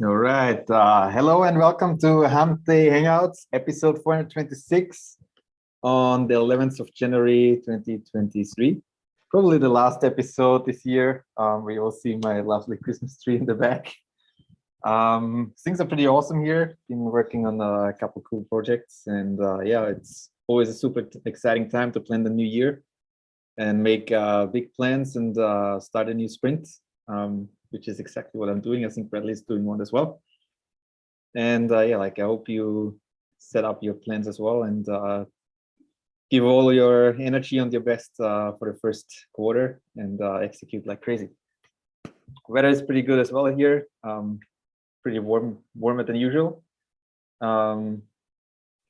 All right. Hello and welcome to Hump Hangouts, episode 426 on the 11th of January 2023. Probably the last episode this year. We all see my lovely Christmas tree in the back. Things are pretty awesome here. Been working on a couple cool projects, and yeah, it's always a super exciting time to plan the new year and make big plans and start a new sprint. Which is exactly what I'm doing. I think Bradley is doing one as well. And yeah, I hope you set up your plans as well and give all your energy on your best for the first quarter and execute like crazy. Weather is pretty good as well here. Pretty warmer than usual. But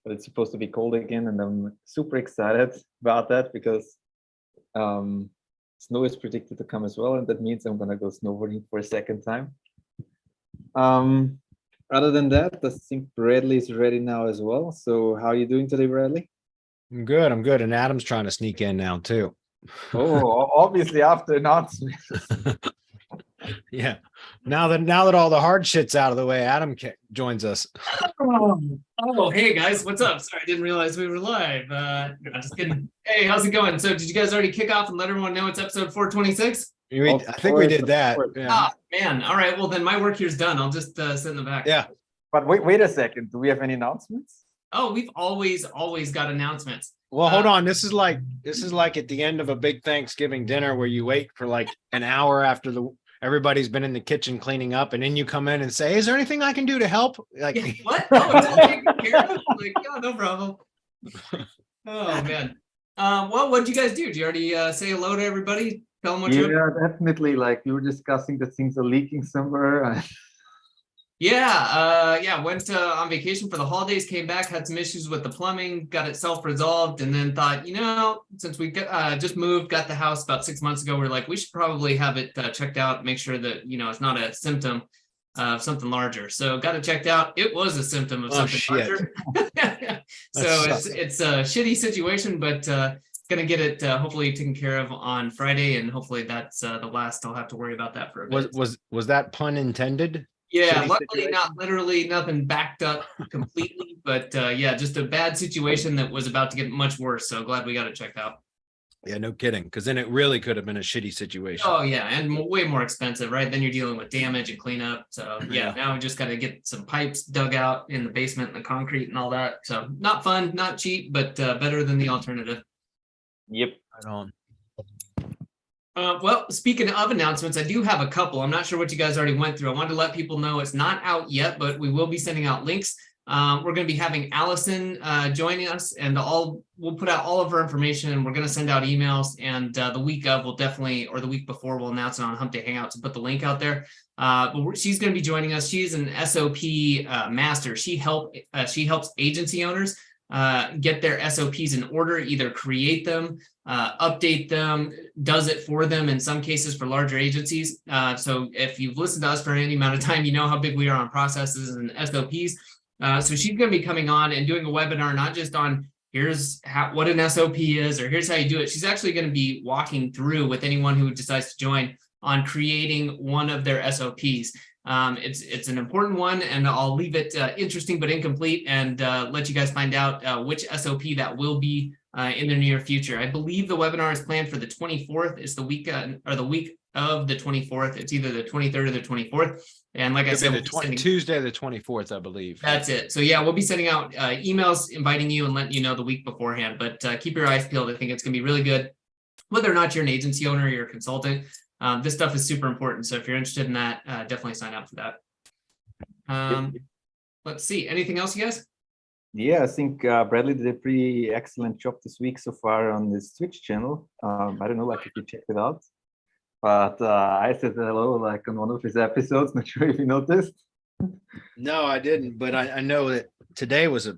it's supposed to be cold again, and I'm super excited about that because snow is predicted to come as well, and that means I'm gonna go snowboarding for a second time. Other than that, I think Bradley is ready now as well. So how are you doing today, Bradley? I'm good. And Adam's trying to sneak in now too. Oh, obviously after announcement. Yeah. Now that all the hard shit's out of the way, Adam joins us. Oh, hey guys, what's up? Sorry, I didn't realize we were live. No, just kidding. Hey, how's it going? So did you guys already kick off and let everyone know it's episode 426? I think we did that. Yeah. Ah, man. All right. Well, then my work here's done. I'll just sit in the back. Yeah. But wait a second. Do we have any announcements? Oh, we've always got announcements. Well, hold on. This is like at the end of a big Thanksgiving dinner where you wait for like an hour after everybody's been in the kitchen cleaning up, and then you come in and say, "Is there anything I can do to help?" Like, yeah, what? Oh, it's all taken care of? Like, oh, no problem. Oh man. Well, what did you guys do? Did you already say hello to everybody? Tell them what you're Yeah, definitely. Like you were discussing that things are leaking somewhere. Yeah, went on vacation for the holidays, came back, had some issues with the plumbing, got it self-resolved, and then thought, since we just moved, got the house about 6 months ago, we're like, we should probably have it checked out, make sure that, it's not a symptom of something larger. So got it checked out. It was a symptom of something larger. So it's a shitty situation, but gonna get it hopefully taken care of on Friday, and hopefully that's the last I'll have to worry about that for a bit. Was that pun intended? Yeah, luckily not literally nothing backed up completely, but yeah, just a bad situation that was about to get much worse. So glad we got it checked out. Yeah, no kidding, because then it really could have been a shitty situation. Oh yeah, and way more expensive, right? Then you're dealing with damage and cleanup. So yeah, now we just got to get some pipes dug out in the basement and the concrete and all that. So not fun, not cheap, but better than the alternative. Yep. Right on. Well, speaking of announcements, I do have a couple. I'm not sure what you guys already went through. I wanted to let people know it's not out yet, but we will be sending out links. We're going to be having Allison joining us, and we'll put out all of her information, and we're going to send out emails. And the week of, or the week before, we'll announce it on Hump Day Hangouts and put the link out there. But she's going to be joining us. She's an SOP master. She helps agency owners get their SOPs in order, either create them, update them, does it for them in some cases for larger agencies. So if you've listened to us for any amount of time, you know how big we are on processes and SOPs. So she's going to be coming on and doing a webinar, not just on here's what an SOP is or here's how you do it. She's actually going to be walking through with anyone who decides to join on creating one of their SOPs. It's an important one, and I'll leave it interesting but incomplete, and let you guys find out which SOP that will be in the near future. I believe the webinar is planned for the 24th. It's the week or the week of the 24th. It's either the 23rd or the 24th. And like I said, Tuesday the 24th, I believe. That's it. So yeah, we'll be sending out emails inviting you and letting you know the week beforehand. But keep your eyes peeled. I think it's going to be really good. Whether or not you're an agency owner or you're a consultant, this stuff is super important. So if you're interested in that, definitely sign up for that. Let's see. Anything else, you guys? Yeah, I think Bradley did a pretty excellent job this week so far on his Twitch channel. I don't know, if you checked it out, but I said hello on one of his episodes. Not sure if you noticed. No, I didn't, but I know that today was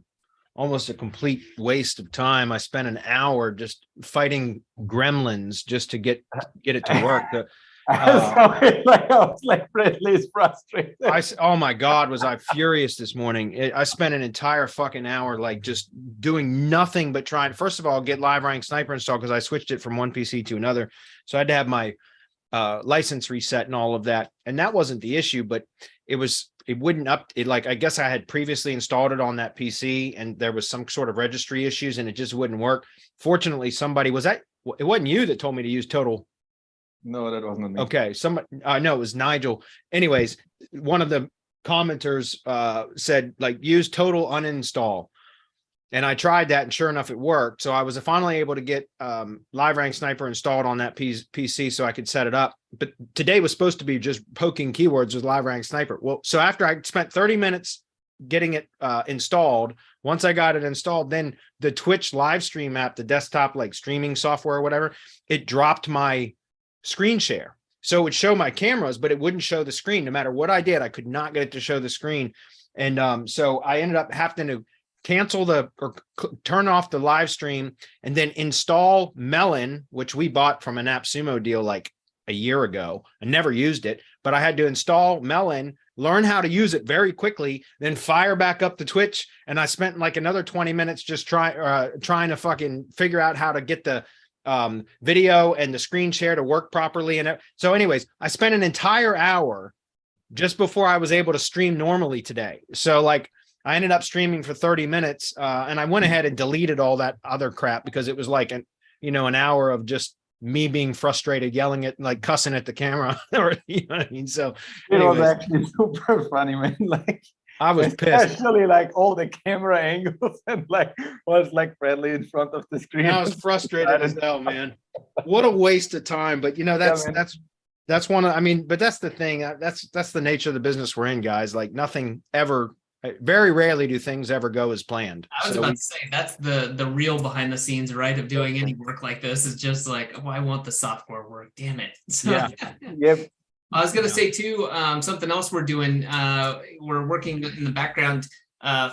almost a complete waste of time. I spent an hour just fighting gremlins just to get it to work. I was like Bradley's frustrated. Oh my God, was I furious this morning. I spent an entire fucking hour just doing nothing but trying, first of all, get Live Rank Sniper installed because I switched it from one PC to another. So I had to have my license reset and all of that. And that wasn't the issue, but it was it wouldn't like, I guess I had previously installed it on that PC and there was some sort of registry issues and it just wouldn't work. Fortunately, somebody it wasn't you that told me to use total. No, that wasn't me. Okay. No, it was Nigel. Anyways, one of the commenters said like use total uninstall. And I tried that and sure enough, it worked. So I was finally able to get LiveRank Sniper installed on that PC so I could set it up. But today was supposed to be just poking keywords with LiveRank Sniper. Well, so after I spent 30 minutes getting it installed, once I got it installed, then the Twitch live stream app, the desktop like streaming software or whatever, it dropped my screen share. So it would show my cameras, but it wouldn't show the screen. No matter what I did, I could not get it to show the screen. And so I ended up having to cancel turn off the live stream and then install Melon, which we bought from an AppSumo deal like a year ago. I never used it, but I had to install Melon, learn how to use it very quickly, then fire back up the Twitch. And I spent like another 20 minutes just trying to fucking figure out how to get the video and the screen share to work properly. And so anyways, I spent an entire hour just before I was able to stream normally today. So like, I ended up streaming for 30 minutes and I went ahead and deleted all that other crap because it was like an hour of just me being frustrated, yelling at like cussing at the camera or you know what I mean? So it anyways, was actually super funny, man. Like I was pissed. Especially like all the camera angles and like was like friendly in front of the screen. I was frustrated as hell, man. What a waste of time. But that's one of, I mean, but that's the thing. That's the nature of the business we're in, guys. Like nothing ever, very rarely do things ever go as planned. I was about to say that's the real behind the scenes, right? Of doing any work like this is just like, oh, I want the software work. Damn it. So, yeah. Yep. I was going to say too, something else we're doing. We're working in the background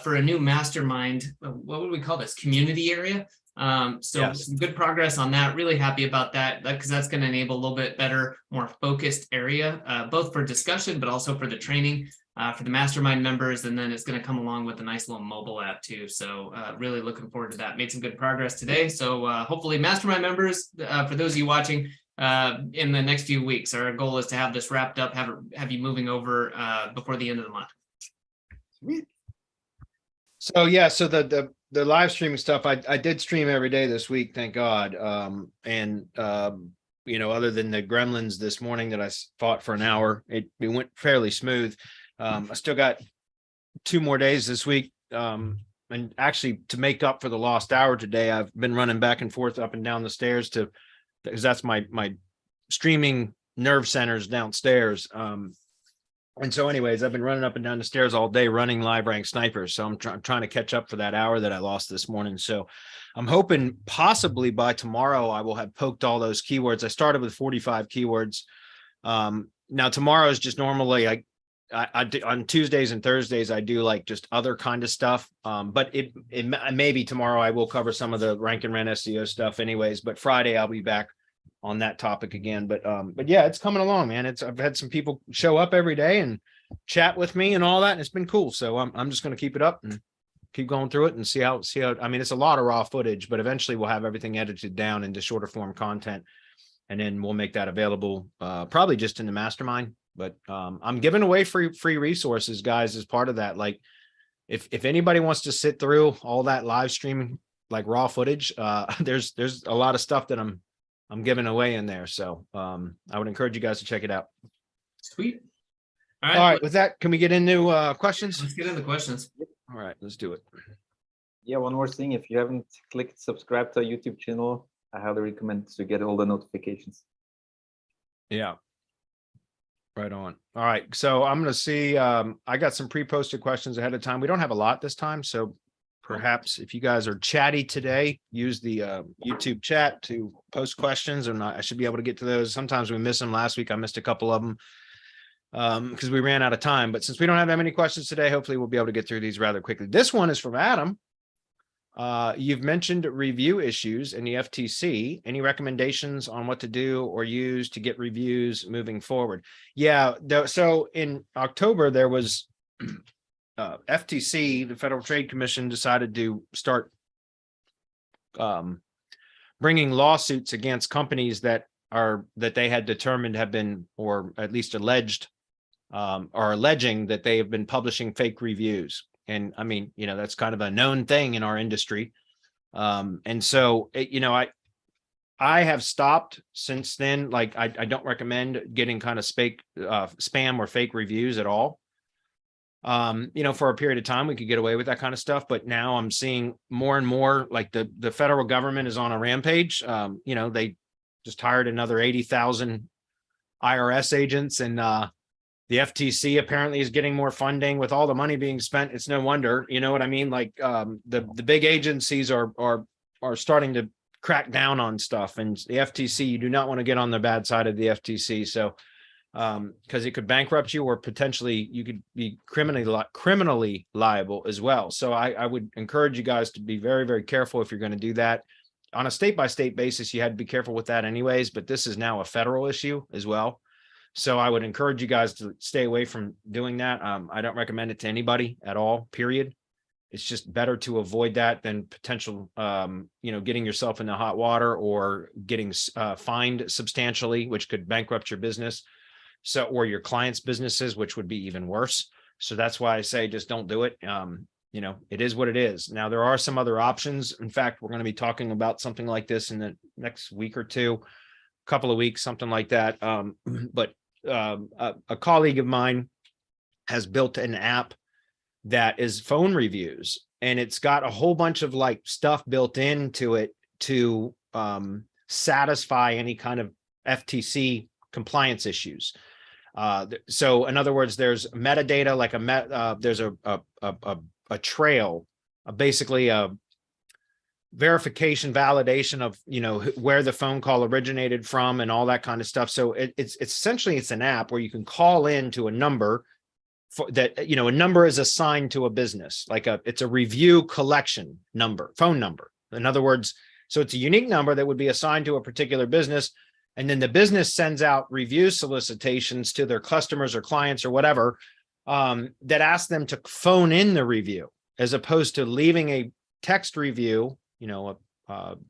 for a new mastermind. What would we call this? Community area. Some good progress on that. Really happy about that because that's going to enable a little bit better, more focused area, both for discussion, but also for the training for the mastermind members. And then it's going to come along with a nice little mobile app too. So really looking forward to that. Made some good progress today. So hopefully mastermind members, for those of you watching, in the next few weeks, our goal is to have this wrapped up, have you moving over before the end of the month. Sweet. So yeah, so the live streaming stuff, I did stream every day this week, thank God. Other than the gremlins this morning that I fought for an hour, it went fairly smooth. I still got 2 more days this week. And actually to make up for the lost hour today, I've been running back and forth up and down the stairs because that's my streaming nerve centers downstairs. And so anyways, I've been running up and down the stairs all day running LiveRank Sniper. So I'm trying to catch up for that hour that I lost this morning. So I'm hoping possibly by tomorrow I will have poked all those keywords. I started with 45 keywords. Now tomorrow is just normally I do, on Tuesdays and Thursdays, I do like just other kind of stuff. But it maybe tomorrow I will cover some of the rank and rent SEO stuff anyways, but Friday I'll be back on that topic again. But yeah, it's coming along, man. I've had some people show up every day and chat with me and all that. And it's been cool. So I'm just going to keep it up and keep going through it and see how, I mean, it's a lot of raw footage, but eventually we'll have everything edited down into shorter form content. And then we'll make that available probably just in the mastermind. But I'm giving away free resources, guys, as part of that. Like if anybody wants to sit through all that live streaming, like raw footage, there's a lot of stuff that I'm giving away in there. So I would encourage you guys to check it out. Sweet. All right. With that, can we get into questions? Let's get into questions. All right, let's do it. Yeah, one more thing. If you haven't clicked subscribe to our YouTube channel, I highly recommend to get all the notifications. Yeah. Right on. All right. So I'm going to see, I got some pre-posted questions ahead of time. We don't have a lot this time. So perhaps if you guys are chatty today, use the YouTube chat to post questions, and I should be able to get to those. Sometimes we miss them. Last week I missed a couple of them because we ran out of time. But since we don't have that many questions today, hopefully we'll be able to get through these rather quickly. This one is from Adam. You've mentioned review issues in the FTC. Any recommendations on what to do or use to get reviews moving forward? Yeah. So in October, there was FTC, the Federal Trade Commission, decided to start bringing lawsuits against companies that they had determined have been, or at least alleged, are alleging that they have been publishing fake reviews. And I mean, that's kind of a known thing in our industry. And so, I have stopped since then. Like, I don't recommend getting kind of spam or fake reviews at all. For a period of time, we could get away with that kind of stuff. But now I'm seeing more and more, like the federal government is on a rampage. They just hired another 80,000 IRS agents, and the FTC apparently is getting more funding with all the money being spent. It's no wonder, you know what I mean? Like, the big agencies are starting to crack down on stuff, and the FTC, you do not want to get on the bad side of the FTC. So, because it could bankrupt you, or potentially you could be criminally liable as well. So I would encourage you guys to be very, very careful if you're going to do that. On a state-by-state basis, you had to be careful with that anyways, but this is now a federal issue as well. So I would encourage you guys to stay away from doing that. I don't recommend it to anybody at all, period. It's just better to avoid that than potential, getting yourself into hot water or getting fined substantially, which could bankrupt your business. So, or your clients' businesses, which would be even worse. So that's why I say just don't do it. It is what it is. Now, there are some other options. In fact, we're going to be talking about something like this in the next week or two, couple of weeks, something like that. But a colleague of mine has built an app that is phone reviews, and it's got a whole bunch of like stuff built into it to satisfy any kind of FTC compliance issues. So in other words, there's metadata, like there's a trail, basically a verification, validation of, where the phone call originated from and all that kind of stuff. So it's essentially, it's an app where you can call in to a number that, a number is assigned to a business, it's a review collection number, phone number. In other words, so it's a unique number that would be assigned to a particular business. And then the business sends out review solicitations to their customers or clients or whatever, that ask them to phone in the review, as opposed to leaving a text review, a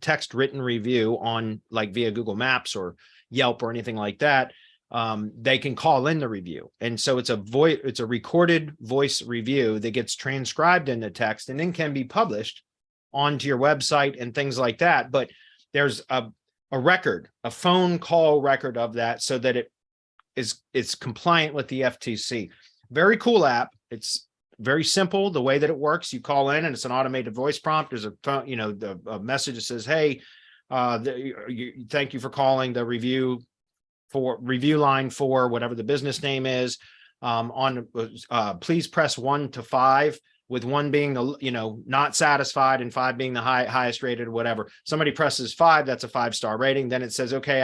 text written review on, like, via Google Maps or Yelp or anything like that. They can call in the review. And so it's a recorded voice review that gets transcribed into text and then can be published onto your website and things like that. But there's a record, a phone call record of that, so that it's compliant with the FTC. Very cool app. It's very simple. The way that it works, you call in and it's an automated voice prompt. There's a phone, a message that says, "Hey, thank you for calling the review line for whatever the business name is. Please press 1 to 5, with 1 being the, not satisfied and 5 being the highest rated or whatever. Somebody presses 5, that's a 5-star rating. Then it says, okay,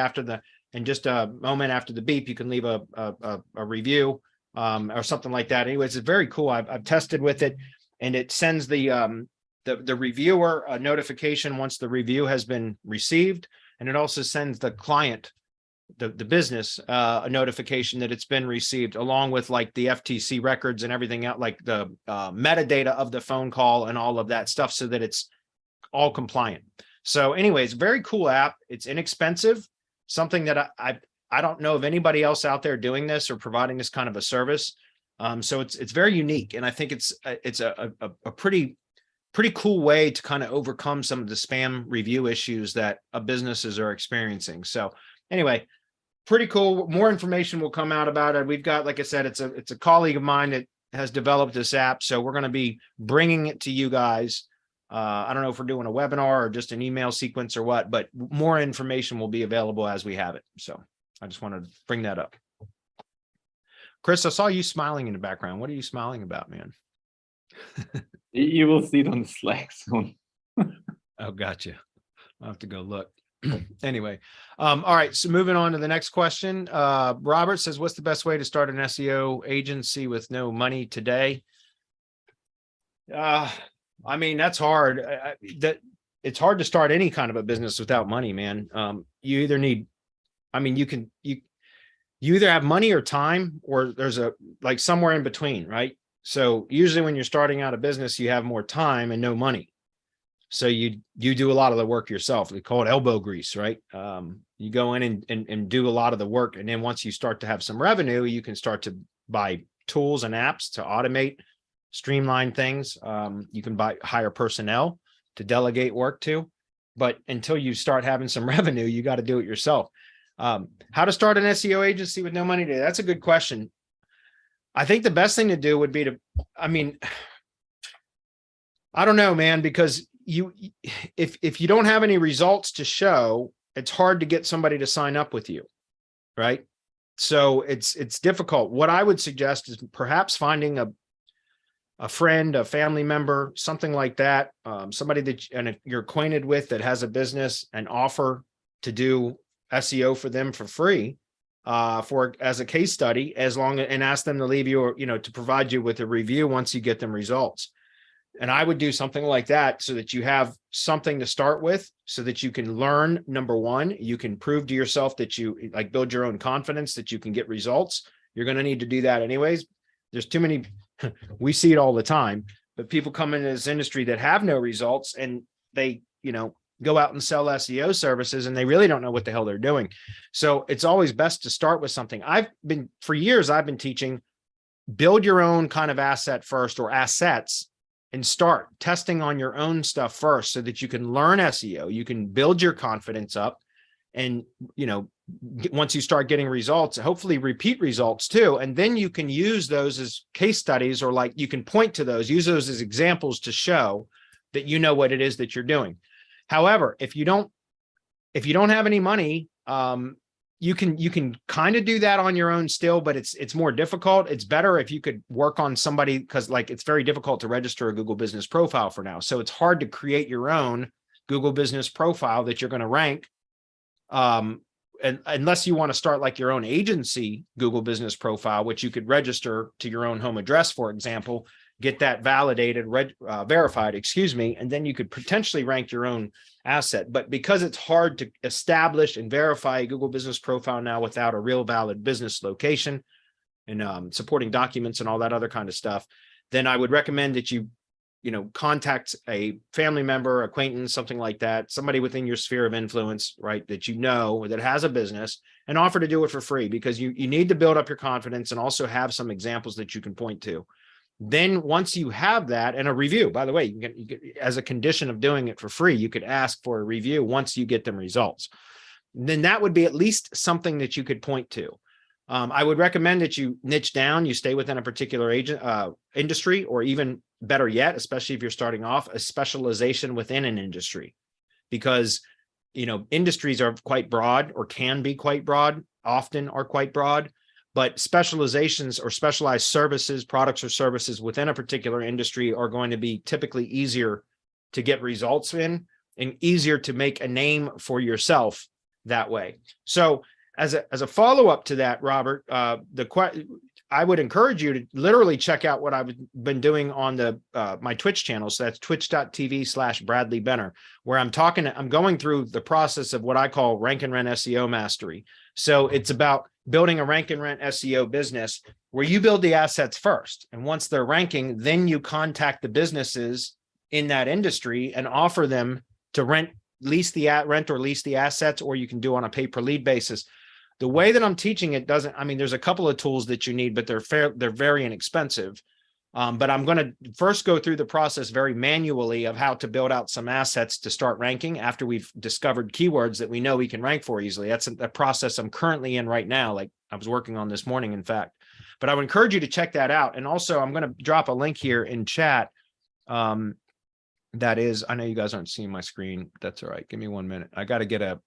and just a moment after the beep, you can leave a review, or something like that. Anyways, it's very cool. I've tested with it, and it sends the reviewer a notification once the review has been received. And it also sends the client, the business, a notification that it's been received, along with like the FTC records and everything out, like the metadata of the phone call and all of that stuff, so that it's all compliant. So anyways, very cool app. It's inexpensive, something that I don't know of anybody else out there doing this or providing this kind of a service. So it's very unique, and I think it's a pretty cool way to kind of overcome some of the spam review issues that businesses are experiencing. So anyway, pretty cool. More information will come out about it. We've got, like I said, it's a colleague of mine that has developed this app. So we're going to be bringing it to you guys. I don't know if we're doing a webinar or just an email sequence or what, but more information will be available as we have it. So I just wanted to bring that up. Chris, I saw you smiling in the background. What are you smiling about, man? You will see it on the Slack soon. Oh, gotcha. I'll have to go look. Anyway, all right. So moving on to the next question. Robert says, what's the best way to start an SEO agency with no money today? I mean, that's hard. It's hard to start any kind of a business without money, man. You either need, you either have money or time, or there's like somewhere in between, right? So usually when you're starting out a business, you have more time and no money. So you do a lot of the work yourself. They call it elbow grease, right? You go in and do a lot of the work. And then once you start to have some revenue, you can start to buy tools and apps to automate, streamline things. You can hire personnel to delegate work to, but until you start having some revenue, you got to do it yourself. How to start an SEO agency with no money today? That's a good question. I think the best thing to do would be to, I mean, I don't know, man, because if you don't have any results to show, it's hard to get somebody to sign up with you, right? So it's difficult. What I would suggest is perhaps finding a friend, a family member, something like that, somebody that you're acquainted with that has a business, and offer to do SEO for them for free, as a case study, and ask them to leave you, or, to provide you with a review once you get them results. And I would do something like that so that you have something to start with, so that you can learn. Number one, you can prove to yourself that you build your own confidence that you can get results. You're going to need to do that anyways. There's too many, we see it all the time, but people come into this industry that have no results, and they, go out and sell SEO services, and they really don't know what the hell they're doing. So it's always best to start with something. For years, I've been teaching, build your own kind of asset first, or assets, and start testing on your own stuff first, so that you can learn SEO, you can build your confidence up, and, once you start getting results, hopefully repeat results too. And then you can use those as case studies, or you can point to those, use those as examples to show that you know what it is that you're doing. However, if you don't have any money, you can kind of do that on your own still, but it's more difficult. It's better if you could work on somebody, because it's very difficult to register a Google Business Profile for now. So it's hard to create your own Google Business Profile that you're going to rank. And unless you want to start your own agency Google Business Profile, which you could register to your own home address, for example, get that validated, verified, and then you could potentially rank your own asset. But because it's hard to establish and verify a Google Business Profile now without a real valid business location and supporting documents and all that other kind of stuff, then I would recommend that you contact a family member, acquaintance, something like that, somebody within your sphere of influence, right, that that has a business, and offer to do it for free, because you need to build up your confidence and also have some examples that you can point to. Then once you have that, and a review, by the way, you can, as a condition of doing it for free, you could ask for a review once you get them results. Then that would be at least something that you could point to. I would recommend that you niche down, you stay within a particular industry, or even better yet, especially if you're starting off, a specialization within an industry, because industries are quite broad, or can be quite broad, often are quite broad. But specializations or specialized services, products or services within a particular industry are going to be typically easier to get results in, and easier to make a name for yourself that way. So as a follow-up to that, Robert, I would encourage you to literally check out what I've been doing on my Twitch channel. So that's twitch.tv/Bradley Benner, where I'm going through the process of what I call rank and rent SEO mastery. So it's about building a rank and rent SEO business where you build the assets first. And once they're ranking, then you contact the businesses in that industry and offer them to lease the assets, or you can do on a pay per lead basis. The way that I'm teaching it there's a couple of tools that you need, but they're very inexpensive. But I'm going to first go through the process very manually of how to build out some assets to start ranking after we've discovered keywords that we know we can rank for easily. That's a process I'm currently in right now. I was working on this morning, in fact. But I would encourage you to check that out. And also, I'm going to drop a link here in chat. That is, I know you guys aren't seeing my screen. That's all right. Give me 1 minute. I got to get a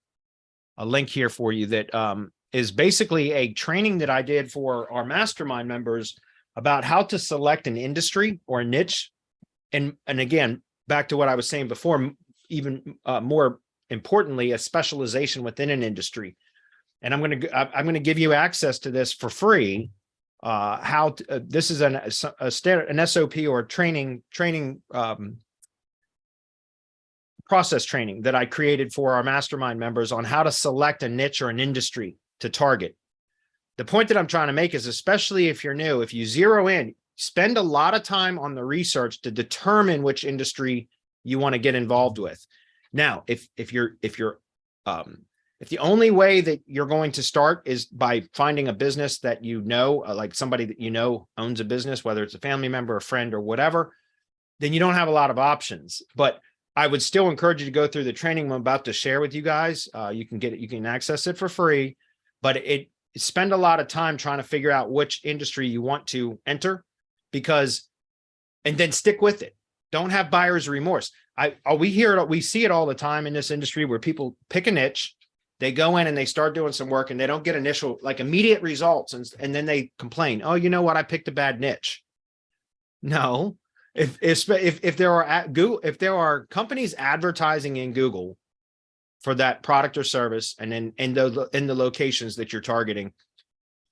link here for you that is basically a training that I did for our mastermind members about how to select an industry or a niche. And again, back to what I was saying before, even more importantly, a specialization within an industry. And I'm going to give you access to this for free. This is an SOP or training process training that I created for our mastermind members on how to select a niche or an industry to target. The point that I'm trying to make is, especially if you're new, if you zero in, spend a lot of time on the research to determine which industry you want to get involved with. Now, if you're If the only way that you're going to start is by finding a business that you know, like somebody that you know owns a business, whether it's a family member, a friend, or whatever, then you don't have a lot of options. But I would still encourage you to go through the training I'm about to share with you guys. You can get it, you can access it for free, but spend a lot of time trying to figure out which industry you want to enter, and then stick with it. Don't have buyer's remorse. We see it all the time in this industry where people pick a niche, they go in and they start doing some work and they don't get immediate results. And then they complain, oh, you know what? I picked a bad niche. No, if there are companies advertising in Google for that product or service, and then in the locations that you're targeting,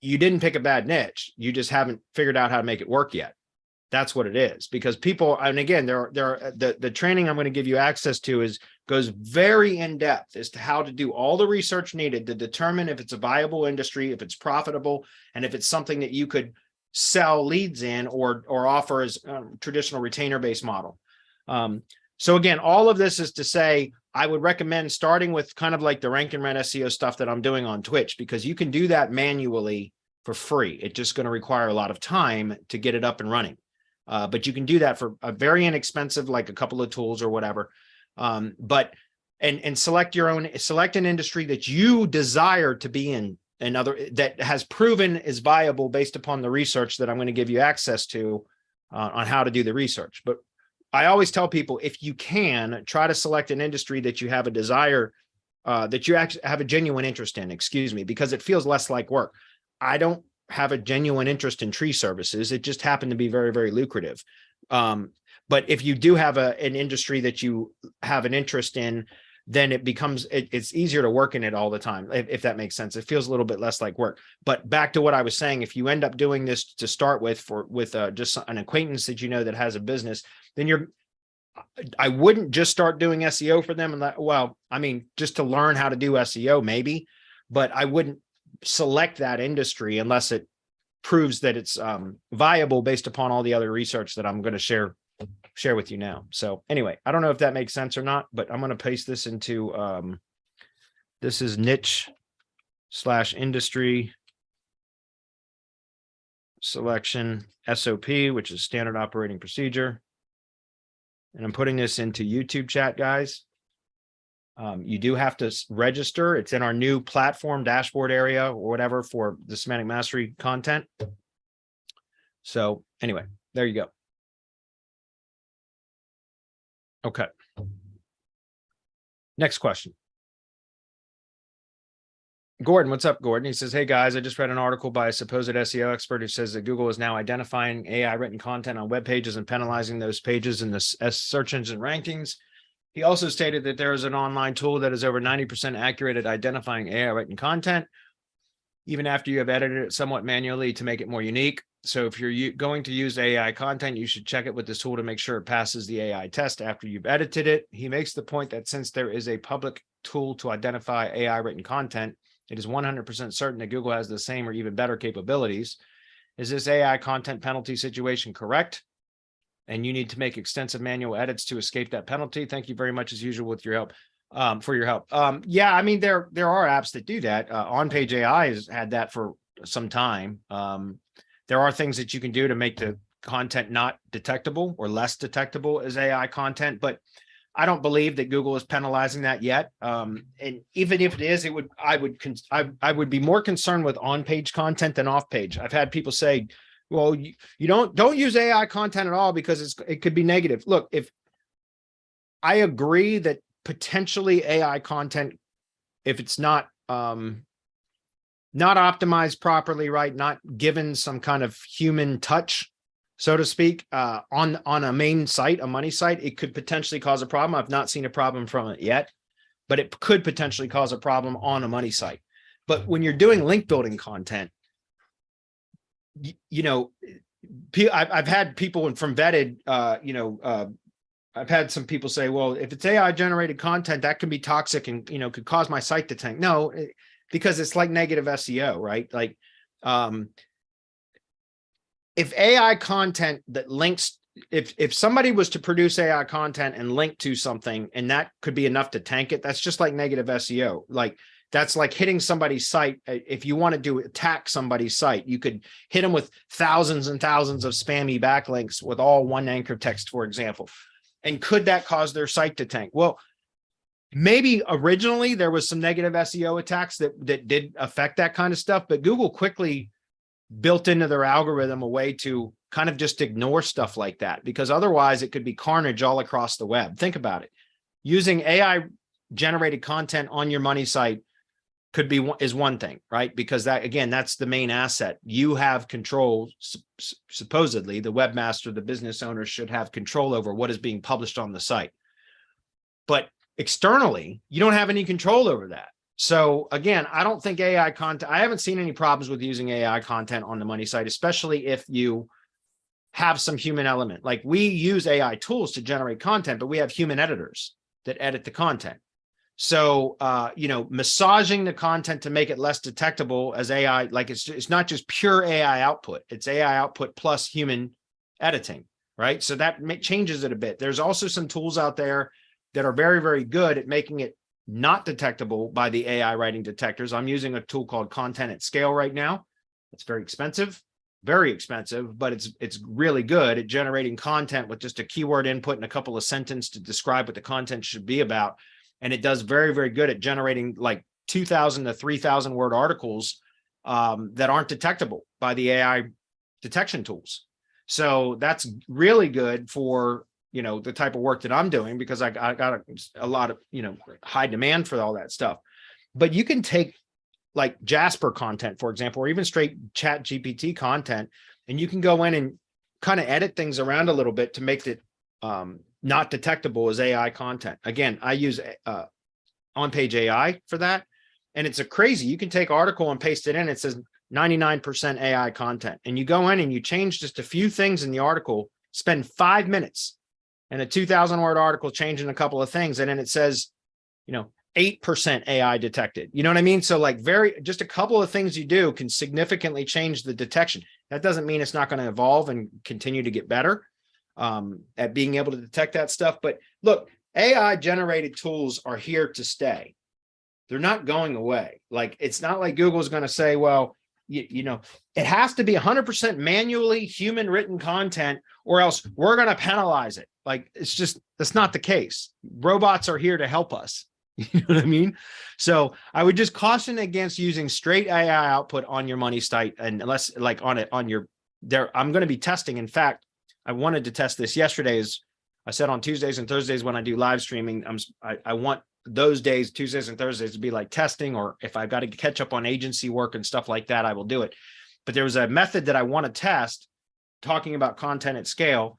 you didn't pick a bad niche. You just haven't figured out how to make it work yet. That's what it is. Because people, and again, the training I'm going to give you access to goes very in depth as to how to do all the research needed to determine if it's a viable industry, if it's profitable, and if it's something that you could sell leads in or offer as a traditional retainer-based model. So again, all of this is to say, I would recommend starting with kind of like the rank and rent SEO stuff that I'm doing on Twitch, because you can do that manually for free. It's just going to require a lot of time to get it up and running. But you can do that for a very inexpensive, like a couple of tools or whatever. But select an industry that you desire to be in, that has proven is viable based upon the research that I'm going to give you access to on how to do the research. But I always tell people, if you can, try to select an industry that you have a desire, that you actually have a genuine interest in, because it feels less like work. I don't have a genuine interest in tree services. It just happened to be very, very lucrative. But if you do have an industry that you have an interest in, then it's easier to work in it all the time, if that makes sense. It feels a little bit less like work. But back to what I was saying, if you end up doing this to start with just an acquaintance that you know that has a business, then I wouldn't just start doing SEO for them. Just to learn how to do SEO, maybe, but I wouldn't select that industry unless it proves that it's viable based upon all the other research that I'm going to share with you now. So anyway, I don't know if that makes sense or not, but I'm going to paste this into this is niche/industry selection SOP, which is standard operating procedure. And I'm putting this into YouTube chat, guys. You do have to register. It's in our new platform dashboard area or whatever for the semantic mastery content. So anyway, there you go. Okay. Next question. Gordon, what's up, Gordon? He says, hey guys, I just read an article by a supposed SEO expert who says that Google is now identifying AI written content on web pages and penalizing those pages in the search engine rankings. He also stated that there is an online tool that is over 90% accurate at identifying AI written content, even after you have edited it somewhat manually to make it more unique. So if you're going to use AI content, you should check it with this tool to make sure it passes the AI test after you've edited it. He makes the point that since there is a public tool to identify AI written content, it is 100% certain that Google has the same or even better capabilities. Is this AI content penalty situation correct? And you need to make extensive manual edits to escape that penalty. Thank you very much, as usual, with your help. For your help. Yeah, I mean, there are apps that do that. On-Page AI has had that for some time. There are things that you can do to make the content not detectable or less detectable as AI content, but I don't believe that Google is penalizing that yet. And even if it is, I would be more concerned with on-page content than off-page. I've had people say, well, you don't use AI content at all because it could be negative. Look, if I agree that potentially AI content, if it's not optimized properly, right, not given some kind of human touch, so to speak, on a main site, a money site, it could potentially cause a problem. I've not seen a problem from it yet, but it could potentially cause a problem on a money site. But when you're doing link building content, I've had people from Vetted, I've had some people say, well, if it's AI generated content, that can be toxic and, could cause my site to tank. No, because it's like negative SEO, right? Like, if AI content that links, if somebody was to produce AI content and link to something and that could be enough to tank it, that's just like negative SEO. Like That's like hitting somebody's site. If you wanted to attack somebody's site, you could hit them with thousands and thousands of spammy backlinks with all one anchor text, for example. And could that cause their site to tank? Well, maybe originally there was some negative SEO attacks that did affect that kind of stuff, but Google quickly built into their algorithm a way to kind of just ignore stuff like that, because otherwise it could be carnage all across the web. Think about it. Using AI generated content on your money site is one thing, right? Because that, again, that's the main asset. You have control. Supposedly the webmaster, the business owner, should have control over what is being published on the site. But externally, you don't have any control over that. So again, I don't think AI content, I haven't seen any problems with using AI content on the money site, especially if you have some human element. Like, we use AI tools to generate content, but we have human editors that edit the content. So, you know, massaging the content to make it less detectable as AI, like it's not just pure AI output, it's AI output plus human editing, right? So that changes it a bit. There's also some tools out there that are very, very good at making it not detectable by the AI writing detectors. I'm using a tool called Content at Scale right now. It's very expensive, but it's really good at generating content with just a keyword input and a couple of sentences to describe what the content should be about. And it does very, very good at generating like 2,000 to 3,000 word articles that aren't detectable by the AI detection tools. So that's really good for, you know, the type of work that I'm doing, because I got a lot of, you know, high demand for all that stuff. But you can take like Jasper content, for example, or even straight Chat GPT content, and you can go in and kind of edit things around a little bit to make it not detectable as AI content. Again, I use on-page AI for that. And it's a crazy, you can take article and paste it in. It says 99% AI content. And you go in and you change just a few things in the article, spend 5 minutes in a 2,000 word article, changing a couple of things. And then it says, you know, 8% AI detected. You know what I mean? So like just a couple of things you do can significantly change the detection. That doesn't mean it's not going to evolve and continue to get better at being able to detect that stuff. But look, AI generated tools are here to stay. They're not going away. Like, it's not like Google's going to say, well, you know, it has to be 100% manually human written content, or else we're going to penalize it. Like, it's just, that's not the case. Robots are here to help us. You know what I mean? So I would just caution against using straight AI output on your money site, and unless like on your there, I'm going to be testing. In fact, I wanted to test this yesterday. As I said, on Tuesdays and Thursdays when I do live streaming, I want those days, Tuesdays and Thursdays, to be like testing, or if I've got to catch up on agency work and stuff like that, I will do it. But there was a method that I want to test, talking about content at scale.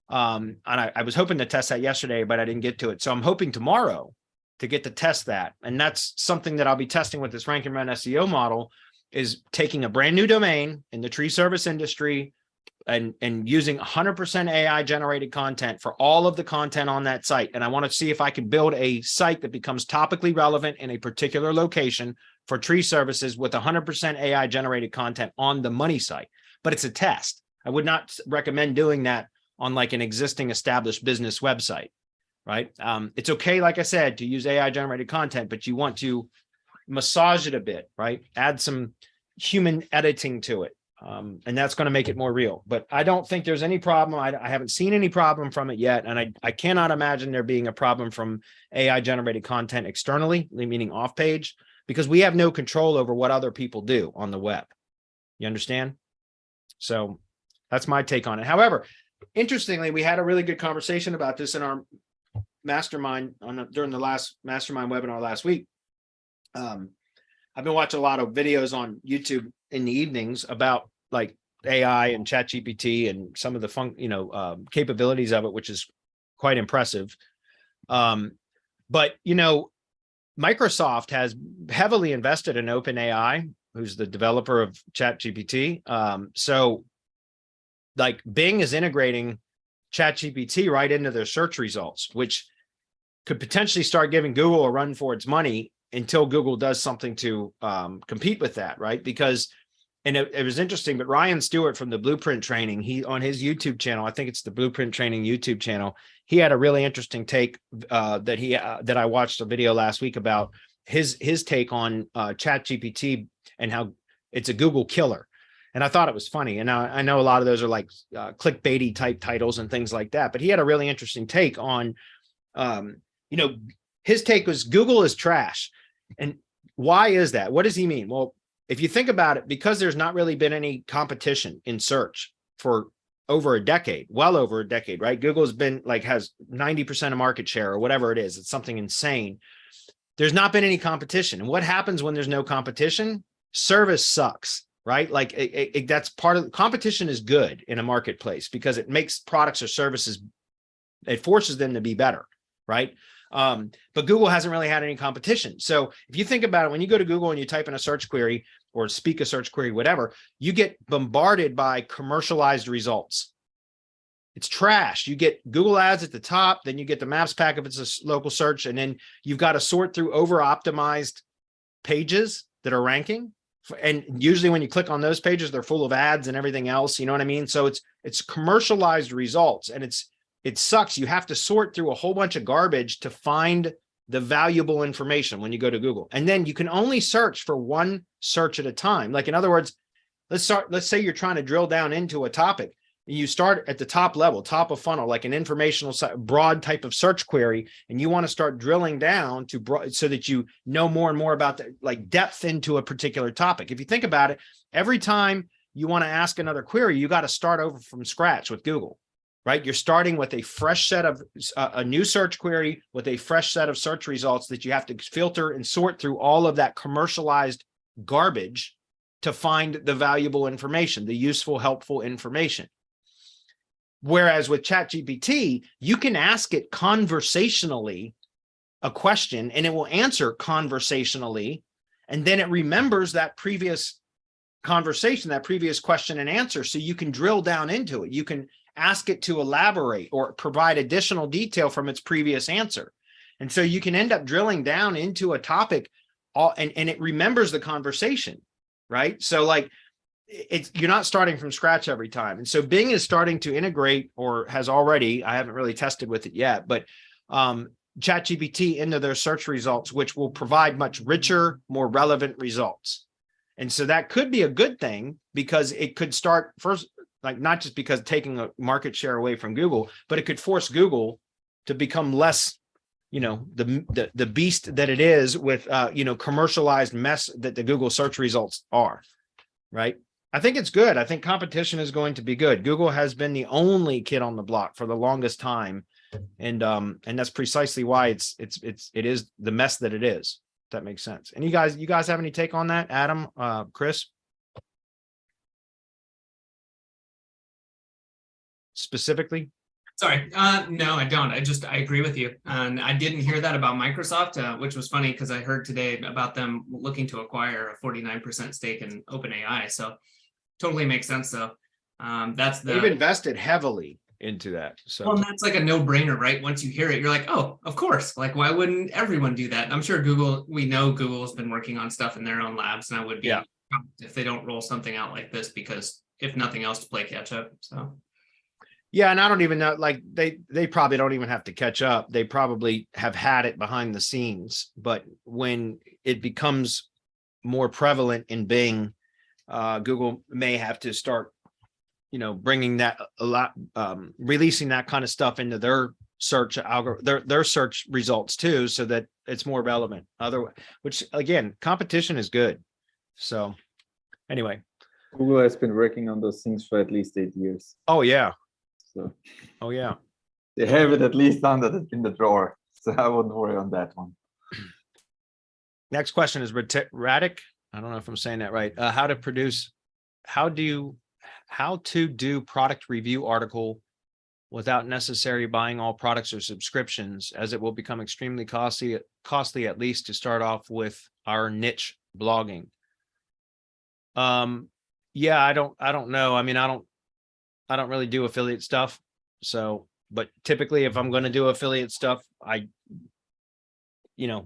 And I was hoping to test that yesterday, but I didn't get to it. So I'm hoping tomorrow to get to test that. And that's something that I'll be testing with this rank and run SEO model, is taking a brand new domain in the tree service industry and using 100% AI generated content for all of the content on that site. And I want to see if I can build a site that becomes topically relevant in a particular location for tree services with 100% AI generated content on the money site. But it's a test. I would not recommend doing that on like an existing established business website, right? It's okay, like I said, to use AI generated content, but you want to massage it a bit, right? Add some human editing to it. And that's going to make it more real. But I don't think there's any problem. I haven't seen any problem from it yet. And I cannot imagine there being a problem from AI generated content externally, meaning off page, because we have no control over what other people do on the web. You understand? So that's my take on it. However, interestingly, we had a really good conversation about this in our mastermind during the last mastermind webinar last week. I've been watching a lot of videos on YouTube in the evenings about like AI and ChatGPT and some of the capabilities of it, which is quite impressive. But you know, Microsoft has heavily invested in OpenAI, who's the developer of ChatGPT. So like Bing is integrating ChatGPT right into their search results, which could potentially start giving Google a run for its money until Google does something to compete with that, right? Because, and it was interesting, but Ryan Stewart from the Blueprint Training, he on his YouTube channel, I think it's the Blueprint Training YouTube channel, he had a really interesting take that I watched a video last week about his take on ChatGPT and how it's a Google killer. And I thought it was funny. And I know a lot of those are like clickbaity type titles and things like that. But he had a really interesting take on, his take was Google is trash. And why is that? What does he mean? Well, if you think about it, because there's not really been any competition in search for over a decade, well over a decade, right? Google's been like has 90% of market share or whatever it is. It's something insane. There's not been any competition. And what happens when there's no competition? Service sucks. Right? Like that's part of competition is good in a marketplace because it makes products or services, it forces them to be better. Right. But Google hasn't really had any competition. So if you think about it, when you go to Google and you type in a search query or speak a search query, whatever, you get bombarded by commercialized results. It's trash. You get Google ads at the top, then you get the maps pack if it's a local search, and then you've got to sort through over-optimized pages that are ranking. And usually when you click on those pages, they're full of ads and everything else. You know what I mean? So it's commercialized results, and it sucks. You have to sort through a whole bunch of garbage to find the valuable information when you go to Google. And then you can only search for one search at a time. Like in other words, let's say you're trying to drill down into a topic. You start at the top level, top of funnel, like an informational broad type of search query, and you want to start drilling down to broad so that you know more and more about the like depth into a particular topic. If you think about it, every time you want to ask another query, you got to start over from scratch with Google, right? You're starting with a fresh set of a new search query with a fresh set of search results that you have to filter and sort through all of that commercialized garbage to find the valuable information, the useful, helpful information. Whereas with ChatGPT, you can ask it conversationally a question and it will answer conversationally. And then it remembers that previous conversation, that previous question and answer. So you can drill down into it. You can ask it to elaborate or provide additional detail from its previous answer. And so you can end up drilling down into a topic and it remembers the conversation, right? So like, you're not starting from scratch every time. And so Bing is starting to integrate, or has already, I haven't really tested with it yet, but ChatGPT into their search results, which will provide much richer, more relevant results. And so that could be a good thing because it could start first, like not just because taking a market share away from Google, but it could force Google to become less, the beast that it is with, commercialized mess that the Google search results are, right? I think it's good. I think competition is going to be good. Google has been the only kid on the block for the longest time. And that's precisely why it is the mess that it is. If that makes sense. And you guys have any take on that? Adam, Chris? Specifically? Sorry. No, I don't. I agree with you. And I didn't hear that about Microsoft, which was funny because I heard today about them looking to acquire a 49% stake in OpenAI. So totally makes sense though. They've invested heavily into that. So well, that's like a no-brainer, right? Once you hear it, you're like, oh, of course. Like, why wouldn't everyone do that? I'm sure we know Google's been working on stuff in their own labs, and I would be if they don't roll something out like this, because if nothing else, to play catch up. So yeah, and I don't even know, like they probably don't even have to catch up. They probably have had it behind the scenes, but when it becomes more prevalent in Bing, Google may have to start, bringing that a lot, releasing that kind of stuff into their search algorithm, their search results too, so that it's more relevant. Which again, competition is good. So anyway, Google has been working on those things for at least 8 years. Oh yeah. So oh yeah, they have it at least in the drawer. So I wouldn't worry on that one. Next question is Radic. I don't know if I'm saying that right. How to do product review article without necessarily buying all products or subscriptions, as it will become extremely costly at least to start off with our niche blogging. Yeah, I don't know. I mean, I don't really do affiliate stuff. So, but typically if I'm going to do affiliate stuff,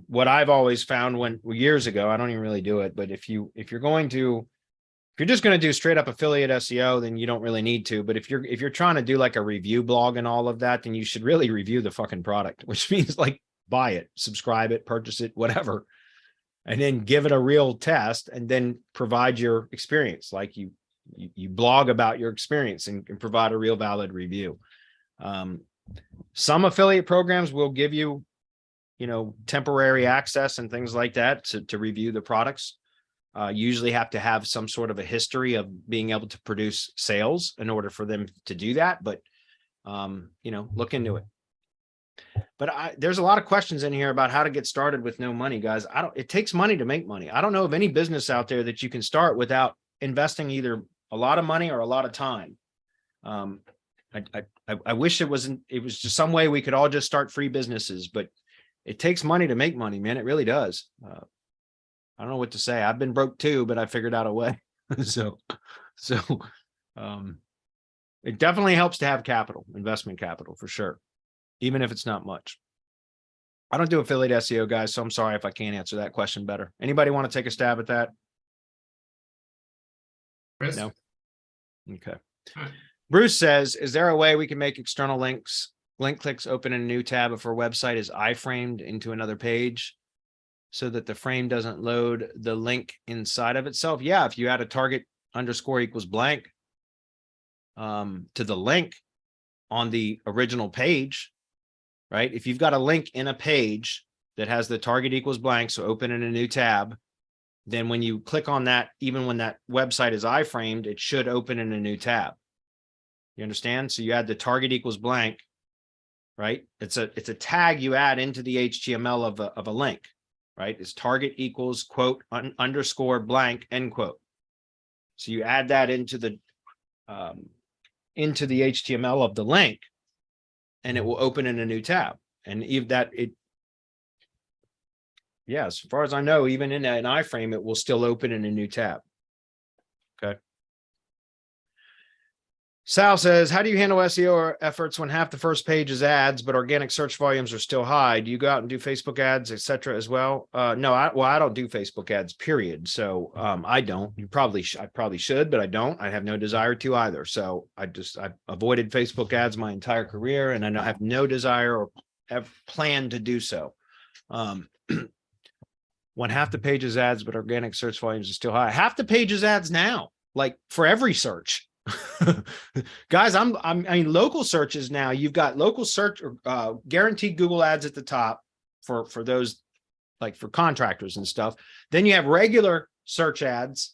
what I've always found years ago, I don't even really do it, but if you're just going to do straight up affiliate SEO, then you don't really need to. But if you're trying to do like a review blog and all of that, then you should really review the fucking product, which means like buy it, subscribe it, purchase it, whatever. and then give it a real test, and then provide your experience. Like you blog about your experience and provide a real valid review. Some affiliate programs will give you, temporary access and things like that to review the products. Usually have to have some sort of a history of being able to produce sales in order for them to do that. But, look into it. But there's a lot of questions in here about how to get started with no money, guys. It takes money to make money. I don't know of any business out there that you can start without investing either a lot of money or a lot of time. I wish it was just some way we could all just start free businesses, but it takes money to make money, man. It really does. I don't know what to say. I've been broke too, but I figured out a way. So it definitely helps to have capital, investment capital, for sure, even if it's not much. I don't do affiliate SEO, guys, so I'm sorry if I can't answer that question better. Anybody want to take a stab at that? Chris? No? Okay. All right. Bruce says, is there a way we can make external link clicks open in a new tab if our website is iframed into another page so that the frame doesn't load the link inside of itself? Yeah, if you add a target underscore equals blank to the link on the original page, right? If you've got a link in a page that has the target equals blank, so open in a new tab, then when you click on that, even when that website is iframed, it should open in a new tab. You understand? So you add the target equals blank, right? It's a tag you add into the HTML of a link, right? It's target equals quote underscore blank end quote. So you add that into the HTML of the link, and it will open in a new tab. And if that yeah, as far as I know, even in an iframe, it will still open in a new tab. Okay. Sal says, how do you handle SEO efforts when half the first page is ads, but organic search volumes are still high? Do you go out and do Facebook ads, etc. as well? No, I don't do Facebook ads, period. So I don't. I probably should, but I don't. I have no desire to either. So I've avoided Facebook ads my entire career, and I have no desire or have planned to do so. When half the page is ads, but organic search volumes are still high. Half the page is ads now, like for every search. Guys, I mean, local searches now, you've got local search, guaranteed Google ads at the top for those, like for contractors and stuff. Then you have regular search ads.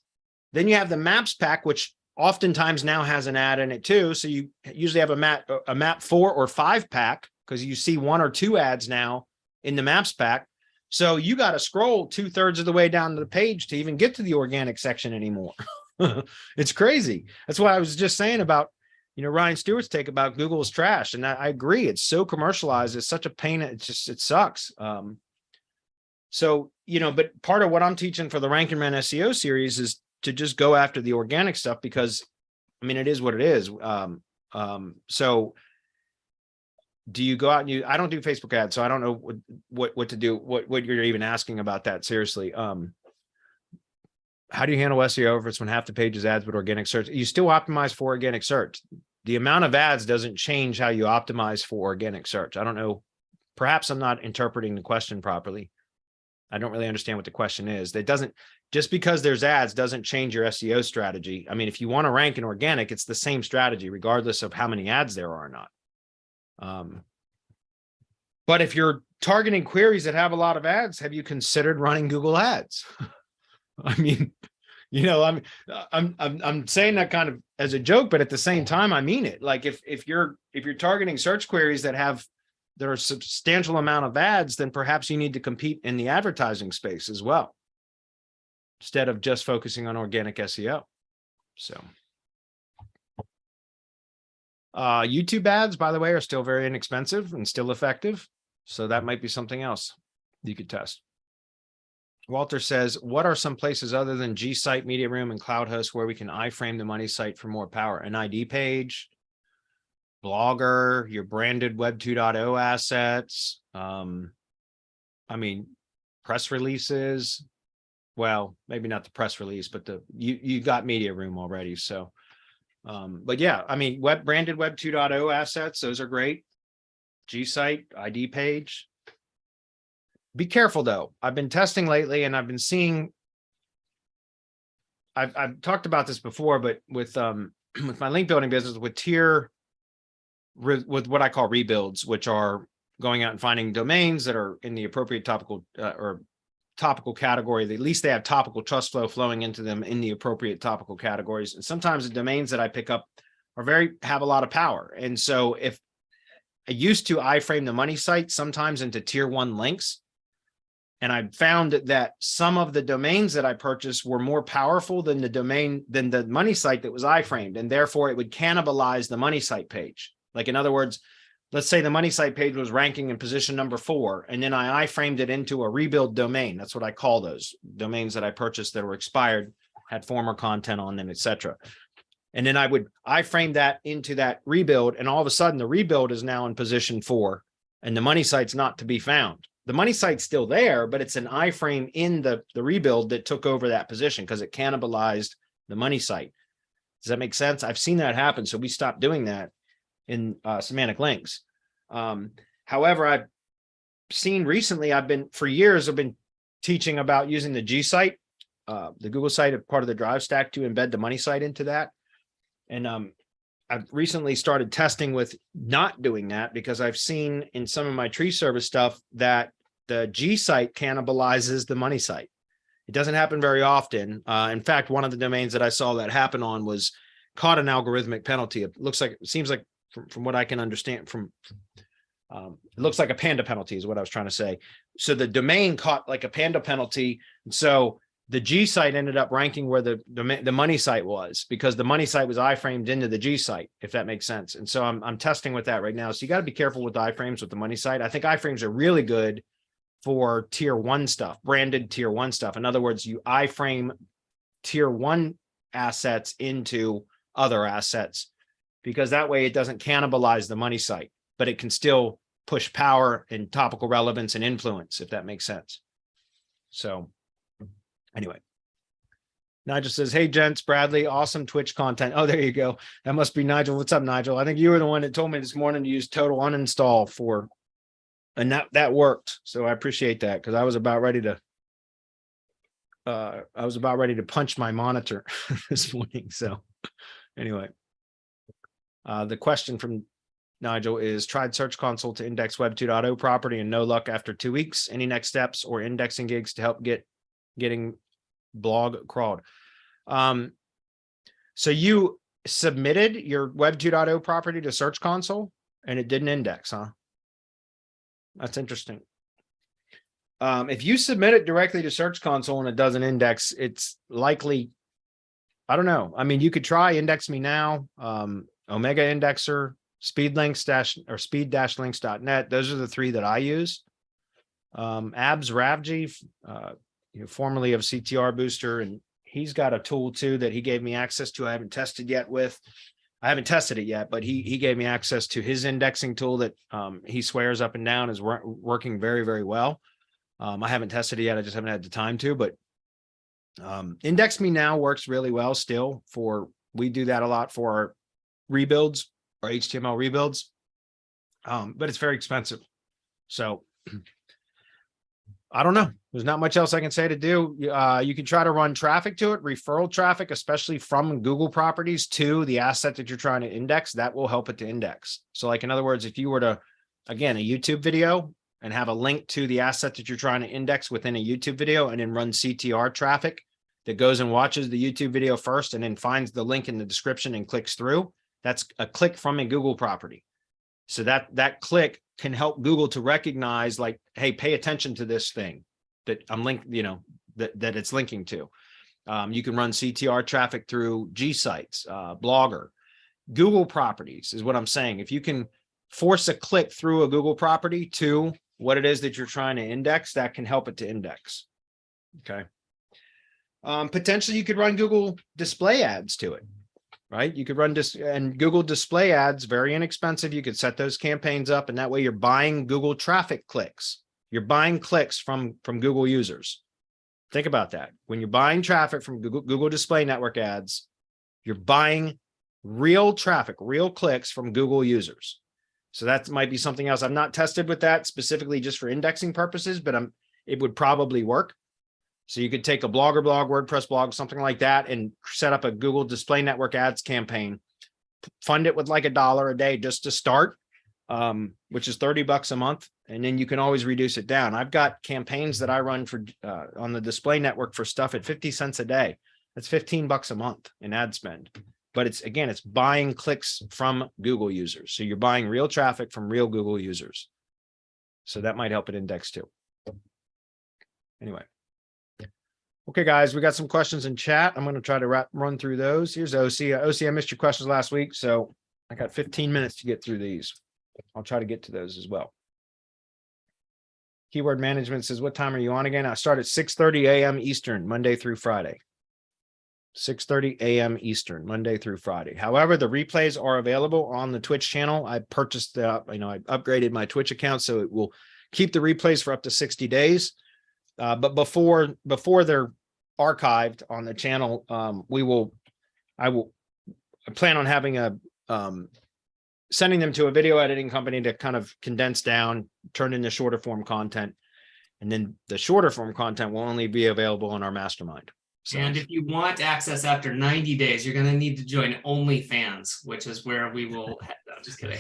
Then you have the maps pack, which oftentimes now has an ad in it too. So you usually have a map 4 or 5 pack, because you see 1 or 2 ads now in the maps pack. So you got to scroll 2/3 of the way down to the page to even get to the organic section anymore. It's crazy. That's why I was just saying about, Ryan Stewart's take about Google is trash. And I agree. It's so commercialized. It's such a pain. It sucks. So, but part of what I'm teaching for the Ranking Man SEO series is to just go after the organic stuff, because I mean, it is what it is. So do you go out and I don't do Facebook ads, so I don't know what to do, what you're even asking about that. Seriously. How do you handle SEO efforts when half the page is ads but organic search? You still optimize for organic search. The amount of ads doesn't change how you optimize for organic search. I don't know. Perhaps I'm not interpreting the question properly. I don't really understand what the question is. That doesn't, just because there's ads doesn't change your SEO strategy. I mean, if you want to rank in organic, it's the same strategy, regardless of how many ads there are or not. But if you're targeting queries that have a lot of ads, have you considered running Google ads? I mean, I'm saying that kind of as a joke, but at the same time, I mean it. Like if you're targeting search queries that are a substantial amount of ads, then perhaps you need to compete in the advertising space as well, instead of just focusing on organic SEO. So YouTube ads, by the way, are still very inexpensive and still effective. So that might be something else you could test. Walter says, what are some places other than gsite, Media Room, and CloudHost where we can iframe the money site for more power? An ID page, Blogger, your branded Web 2.0 assets. I mean, press releases. Well, maybe not the press release, but you got Media Room already. So, but yeah, I mean, branded Web 2.0 assets, those are great. Gsite, ID page. Be careful though. I've been testing lately and I've been seeing, I've talked about this before, but with with my link building business, with what I call rebuilds, which are going out and finding domains that are in the appropriate topical or topical category. At least they have topical trust flow flowing into them in the appropriate topical categories. And sometimes the domains that I pick up are have a lot of power. And so if I used to iframe the money site sometimes into tier 1 links, and I found that some of the domains that I purchased were more powerful than the money site that was iframed, and therefore it would cannibalize the money site page. Like, in other words, let's say the money site page was ranking in position number 4, and then I iframed it into a rebuild domain. That's what I call those domains that I purchased that were expired, had former content on them, etc. And then I would iframe that into that rebuild, and all of a sudden the rebuild is now in position 4, and the money site's not to be found. The money site's still there, but it's an iframe in the rebuild that took over that position because it cannibalized the money site. Does that make sense? I've seen that happen, so we stopped doing that in semantic links. However, I've seen recently, for years, I've been teaching about using the gsite, the Google site, as part of the Drive stack to embed the money site into that. And I've recently started testing with not doing that because I've seen in some of my tree service stuff that the gsite cannibalizes the money site. It doesn't happen very often. In fact, one of the domains that I saw that happen on was caught an algorithmic penalty. It seems like from what I can understand it looks like a panda penalty is what I was trying to say. So the domain caught like a panda penalty. And so the G site ended up ranking where the money site was, because the money site was iframed into the G site, if that makes sense. And so I'm testing with that right now. So you got to be careful with the iframes with the money site. I think iframes are really good for tier 1 stuff, branded tier 1 stuff. In other words, you iframe tier 1 assets into other assets, because that way it doesn't cannibalize the money site, but it can still push power and topical relevance and influence, if that makes sense. So anyway, Nigel says, hey, gents, Bradley, awesome Twitch content. Oh, there you go. That must be Nigel. What's up, Nigel? I think you were the one that told me this morning to use total uninstall for, and that worked. So I appreciate that, because I was about ready to punch my monitor this morning. So anyway, the question from Nigel is, tried Search Console to index Web 2.0 property and no luck after 2 weeks. Any next steps or indexing gigs to help getting blog crawled? So you submitted your Web 2.0 property to Search Console and it didn't index, huh? That's interesting. If you submit it directly to Search Console and it doesn't index, it's likely, I don't know. I mean, you could try Index Me Now, Omega Indexer, speed-links.net. Those are the 3 that I use. Abs Ravji, formerly of CTR Booster, and he's got a tool too that he gave me access to. I haven't tested it yet, but he gave me access to his indexing tool that he swears up and down is working very, very well. I haven't tested it yet. I just haven't had the time to, but Index Me Now works really well still we do that a lot for our rebuilds, our HTML rebuilds, but it's very expensive. So I don't know. There's not much else I can say to do. You can try to run traffic to it, referral traffic, especially from Google properties to the asset that you're trying to index. That will help it to index. So like, in other words, if you were to, again, a YouTube video and have a link to the asset that you're trying to index within a YouTube video, and then run CTR traffic that goes and watches the YouTube video first and then finds the link in the description and clicks through, that's a click from a Google property. So that click can help Google to recognize, like, hey, pay attention to this thing that I'm linked, that it's linking to. You can run CTR traffic through gsite, Blogger, Google properties is what I'm saying. If you can force a click through a Google property to what it is that you're trying to index, that can help it to index. Okay. Potentially you could run Google display ads to it, right? You could run and Google display ads, very inexpensive. You could set those campaigns up, and that way you're buying Google traffic clicks. You're buying clicks from Google users. Think about that. When you're buying traffic from Google Display Network ads, you're buying real traffic, real clicks from Google users. So that might be something else. I've not tested with that specifically just for indexing purposes, but it would probably work. So you could take a Blogger blog, WordPress blog, something like that, and set up a Google Display Network ads campaign, fund it with like $1 a day just to start, which is $30 a month. And then you can always reduce it down. I've got campaigns that I run for on the Display Network for stuff at 50 cents a day. That's $15 a month in ad spend. But it's, again, it's buying clicks from Google users. So you're buying real traffic from real Google users. So that might help it index too. Anyway. Okay, guys, we got some questions in chat. I'm going to try to run through those. Here's OC. OC, I missed your questions last week, so I got 15 minutes to get through these. I'll try to get to those as well. Keyword management says, what time are you on again? I start at 6:30 a.m. Eastern, Monday through Friday. 6:30 a.m. Eastern, Monday through Friday. However, the replays are available on the Twitch channel. I purchased I upgraded my Twitch account, so it will keep the replays for up to 60 days. But before they're archived on the channel, I plan on having sending them to a video editing company to kind of condense down, turn into shorter form content. And then the shorter form content will only be available on our mastermind. So. And if you want access after 90 days, you're going to need to join OnlyFans, which is where we will head. No, just kidding.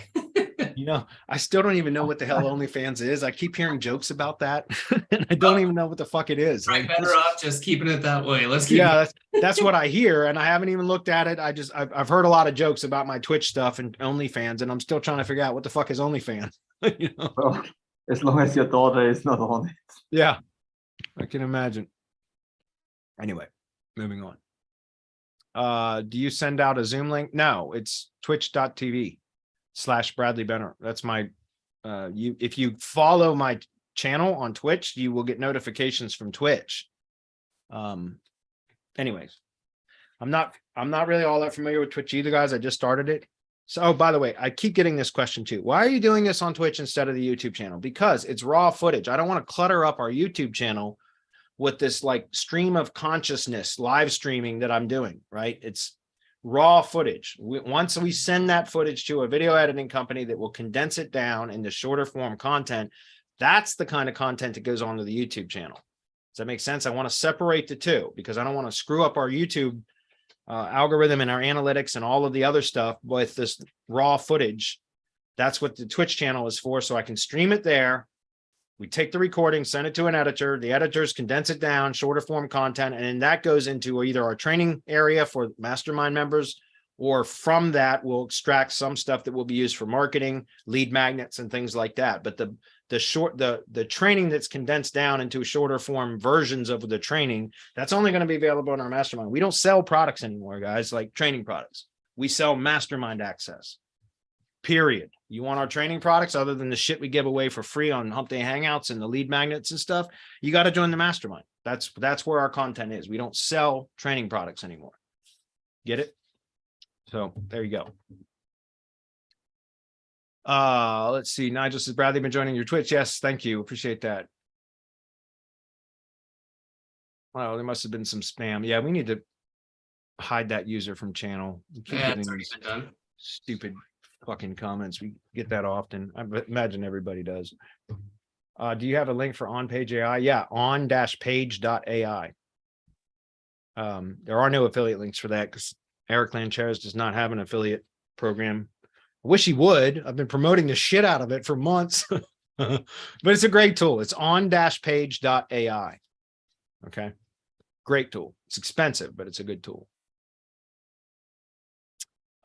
I still don't even know what the hell OnlyFans is. I keep hearing jokes about that, and I don't even know what the fuck it is. Right, better off just keeping it that way. Let's keep that's what I hear, and I haven't even looked at it. I've heard a lot of jokes about my Twitch stuff and OnlyFans, and I'm still trying to figure out what the fuck is OnlyFans. Well, as long as your daughter is not on it. Yeah, I can imagine. Anyway, moving on. Do you send out a Zoom link? No, it's twitch.tv/Bradley Benner. That's my if you follow my channel on Twitch, you will get notifications from Twitch. Anyways, I'm not really all that familiar with Twitch either, guys. I just started it. So, oh, by the way, I keep getting this question too. Why are you doing this on Twitch instead of the YouTube channel? Because it's raw footage. I don't want to clutter up our YouTube channel with this like stream of consciousness live streaming that I'm doing, right? It's raw footage. Once we send that footage to a video editing company that will condense it down into shorter form content, that's the kind of content that goes onto the YouTube channel. Does that make sense? I want to separate the two because I don't want to screw up our YouTube algorithm and our analytics and all of the other stuff with this raw footage. That's what the Twitch channel is for. So I can stream it there. We take the recording, send it to an editor. The editors condense it down, shorter form content, and then that goes into either our training area for mastermind members, or from that, we'll extract some stuff that will be used for marketing, lead magnets, and things like that. But the training that's condensed down into shorter form versions of the training, that's only going to be available in our mastermind. We don't sell products anymore, guys, like training products. We sell mastermind access. Period. You want our training products other than the shit we give away for free on Hump Day Hangouts and the lead magnets and stuff, you got to join the mastermind. That's where our content is. We don't sell training products anymore. Get it? So there you go. Let's see. Nigel says, Bradley, been joining your Twitch. Yes, thank you. Appreciate that. Well, there must have been some spam. Yeah, we need to hide that user from channel. Yeah, it's already been done. Stupid fucking comments. We get that often. I imagine everybody does. Do you have a link for on-page AI? Yeah, on-page.ai. There are no affiliate links for that because Eric Lancheres does not have an affiliate program. I wish he would. I've been promoting the shit out of it for months. But it's a great tool. It's on-page.ai. Okay. Great tool. It's expensive, but it's a good tool.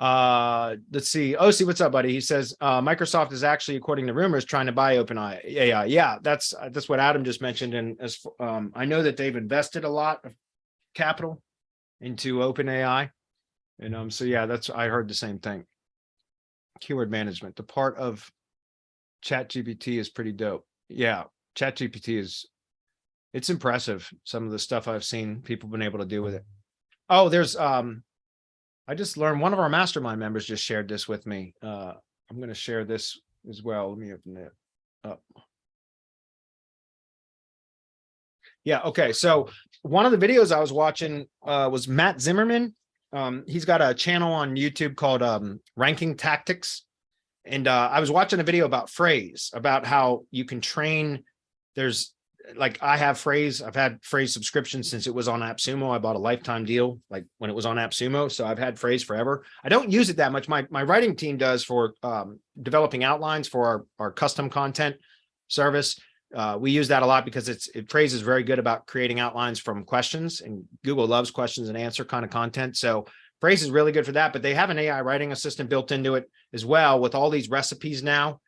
Let's see. OC, what's up, buddy? He says Microsoft is actually, according to rumors, trying to buy openai AI. Yeah, that's what Adam just mentioned. And as I know that they've invested a lot of capital into openai. And so yeah, I heard the same thing. Keyword management, the part of ChatGPT is pretty dope. Yeah, ChatGPT it's impressive. Some of the stuff I've seen people been able to do with it. Oh, there's I just learned one of our mastermind members just shared this with me. I'm going to share this as well. Let me open it up. Yeah. Okay. So one of the videos I was watching was Matt Zimmerman. He's got a channel on YouTube called Ranking Tactics. And I was watching a video about phrase, about how you can train. There's like I have Phrase. I've had Phrase subscription since it was on AppSumo. I bought a lifetime deal like when it was on AppSumo. So I've had Phrase forever. I don't use it that much. My writing team does for developing outlines for our custom content service. We use that a lot because Phrase is very good about creating outlines from questions, and Google loves questions and answer kind of content. So Phrase is really good for that, but they have an AI writing assistant built into it as well with all these recipes now,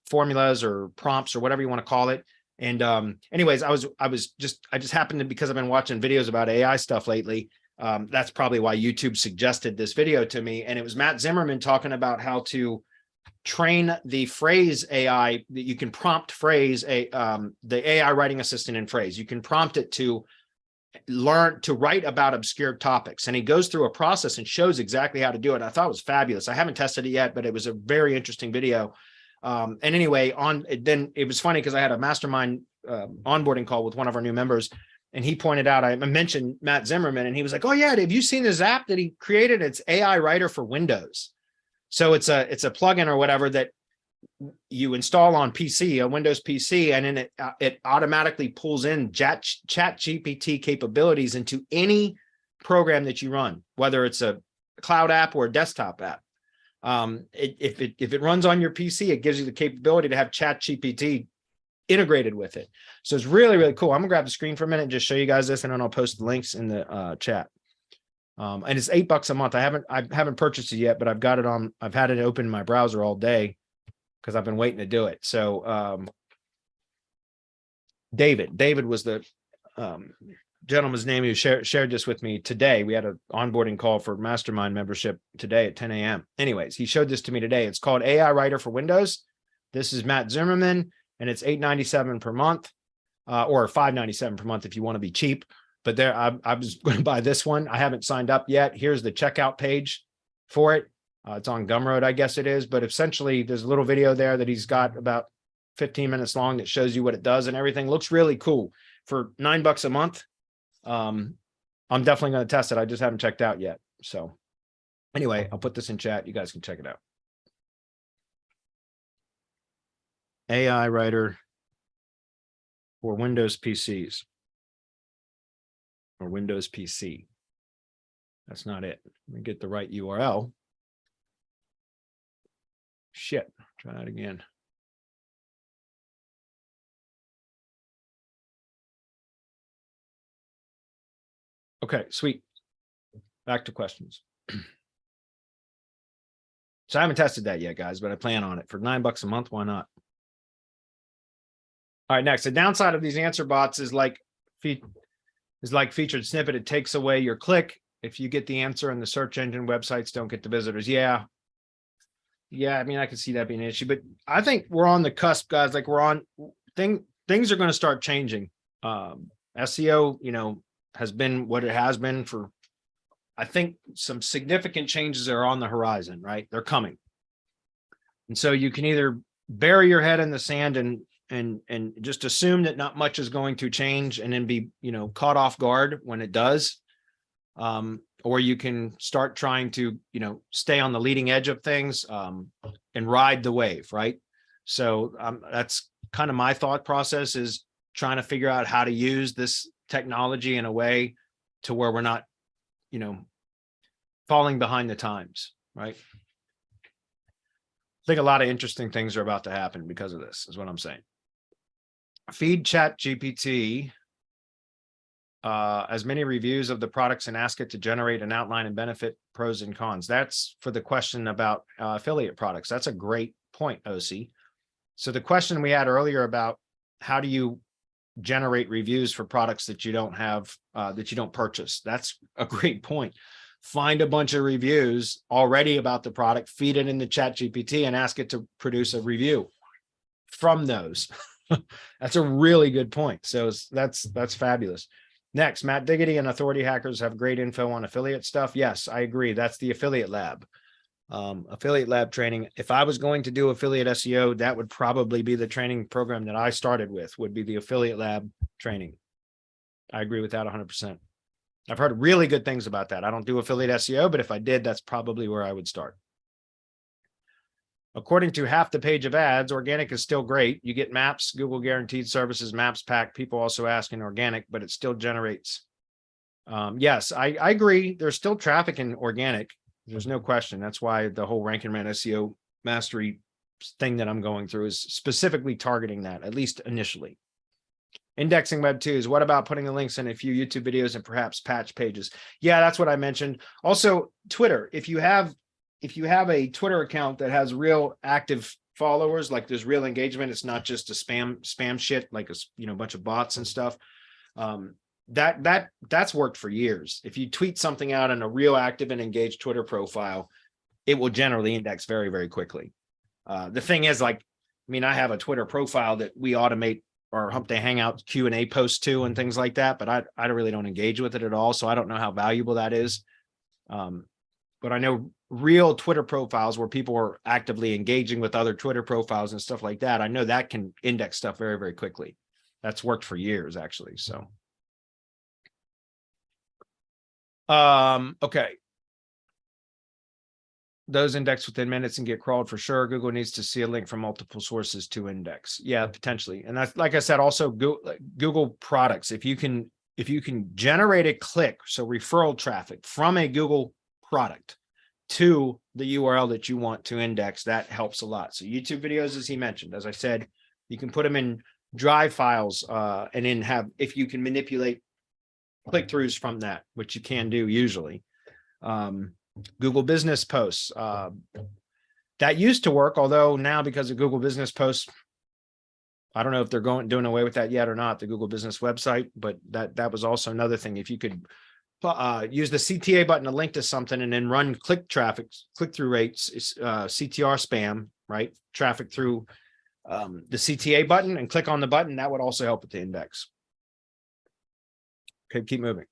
formulas or prompts or whatever you want to call it. And anyways, I just happened to, because I've been watching videos about AI stuff lately. That's probably why YouTube suggested this video to me. And it was Matt Zimmerman talking about how to train the Phrase AI, that you can prompt Phrase, the AI writing assistant in Phrase. You can prompt it to learn to write about obscure topics. And he goes through a process and shows exactly how to do it. I thought it was fabulous. I haven't tested it yet, but it was a very interesting video. And anyway, then it was funny because I had a mastermind onboarding call with one of our new members, and he pointed out, I mentioned Matt Zimmerman, and he was like, "Oh yeah, have you seen this app that he created? It's AI Writer for Windows." So it's a plugin or whatever that you install on PC, a Windows PC, and then it automatically pulls in chat GPT capabilities into any program that you run, whether it's a cloud app or a desktop app. If it runs on your PC, it gives you the capability to have chat GPT integrated with it. So it's really, really cool. I'm gonna grab the screen for a minute and just show you guys this, and then I'll post the links in the chat. And it's $8 a month. I haven't purchased it yet, but I've got it on. I've had it open in my browser all day because I've been waiting to do it. So David was the gentleman's name who shared this with me today. We had an onboarding call for mastermind membership today at 10 a.m. Anyways, he showed this to me today. It's called AI Writer for Windows. This is Matt Zimmerman, and it's $8.97 per month, or $5.97 per month if you want to be cheap. But there, I was going to buy this one. I haven't signed up yet. Here's the checkout page for it. It's on Gumroad, I guess it is. But essentially, there's a little video there that he's got about 15 minutes long that shows you what it does, and everything looks really cool. For $9 a month, I'm definitely going to test it. I just haven't checked out yet. So anyway, I'll put this in chat. You guys can check it out. AI Writer for Windows PCs. Or Windows PC. That's not it. Let me get the right URL. Shit, try that again. Okay, sweet. Back to questions. So I haven't tested that yet, guys, but I plan on it for $9 a month. Why not? All right, next. The downside of these answer bots is like featured snippet. It takes away your click. If you get the answer and the search engine websites don't get the visitors. Yeah. I mean, I can see that being an issue, but I think we're on the cusp, guys. Like things are going to start changing. SEO, has been what it has been for, I think some significant changes are on the horizon, right? They're coming. And so you can either bury your head in the sand and just assume that not much is going to change and then be, caught off guard when it does. Or you can start trying to, stay on the leading edge of things and ride the wave, right? So that's kind of my thought process, is trying to figure out how to use this technology in a way to where we're not, falling behind the times, right? I think a lot of interesting things are about to happen because of this, is what I'm saying. Feed Chat GPT as many reviews of the products and ask it to generate an outline and benefit, pros and cons. That's for the question about affiliate products. That's a great point, OC. So the question we had earlier about how do you generate reviews for products that you don't have, that you don't purchase, that's a great point. Find a bunch of reviews already about the product, feed it into Chat GPT and ask it to produce a review from those. That's a really good point. So that's fabulous. Next, Matt Diggity and Authority Hackers have great info on affiliate stuff. Yes, I agree. That's the affiliate lab. Affiliate lab training. If I was going to do affiliate SEO, that would probably be the training program that I started with, would be the affiliate lab training. I agree with that 100%. I've heard really good things about that. I don't do affiliate SEO, but if I did, that's probably where I would start. According to half the page of ads, organic is still great. You get maps, Google guaranteed services, maps pack. People also asking organic, but it still generates. Yes, I agree. There's still traffic in organic. There's no question. That's why the whole Ranking Man SEO mastery thing that I'm going through is specifically targeting that, at least initially. Indexing web 2s. What about putting the links in a few YouTube videos and perhaps patch pages? Yeah, that's what I mentioned. Also, Twitter. If you have a Twitter account that has real active followers, like there's real engagement, it's not just a spam shit, like a bunch of bots and stuff. That's worked for years. If you tweet something out in a real active and engaged Twitter profile, it will generally index very, very quickly. The thing is, I have a Twitter profile that we automate our Hump Day Hangouts Q&A posts to and things like that, but I really don't engage with it at all. So I don't know how valuable that is. But I know real Twitter profiles where people are actively engaging with other Twitter profiles and stuff like that. I know that can index stuff very, very quickly. That's worked for years, actually. So, okay. Those index within minutes and get crawled for sure. Google needs to see a link from multiple sources to index. Yeah, potentially. And that's, like I said, also Google products. If you can generate a click, so referral traffic from a Google product to the URL that you want to index, that helps a lot. So YouTube videos, as he mentioned, as I said, you can put them in Drive files and then if you can manipulate click-throughs from that, which you can do usually. Google Business posts. That used to work, although now because of Google Business posts, I don't know if they're doing away with that yet or not, the Google Business website, but that was also another thing. If you could use the CTA button to link to something and then run click-through rates, CTR spam, right? Traffic through the CTA button and click on the button, that would also help with the index. Okay, keep moving.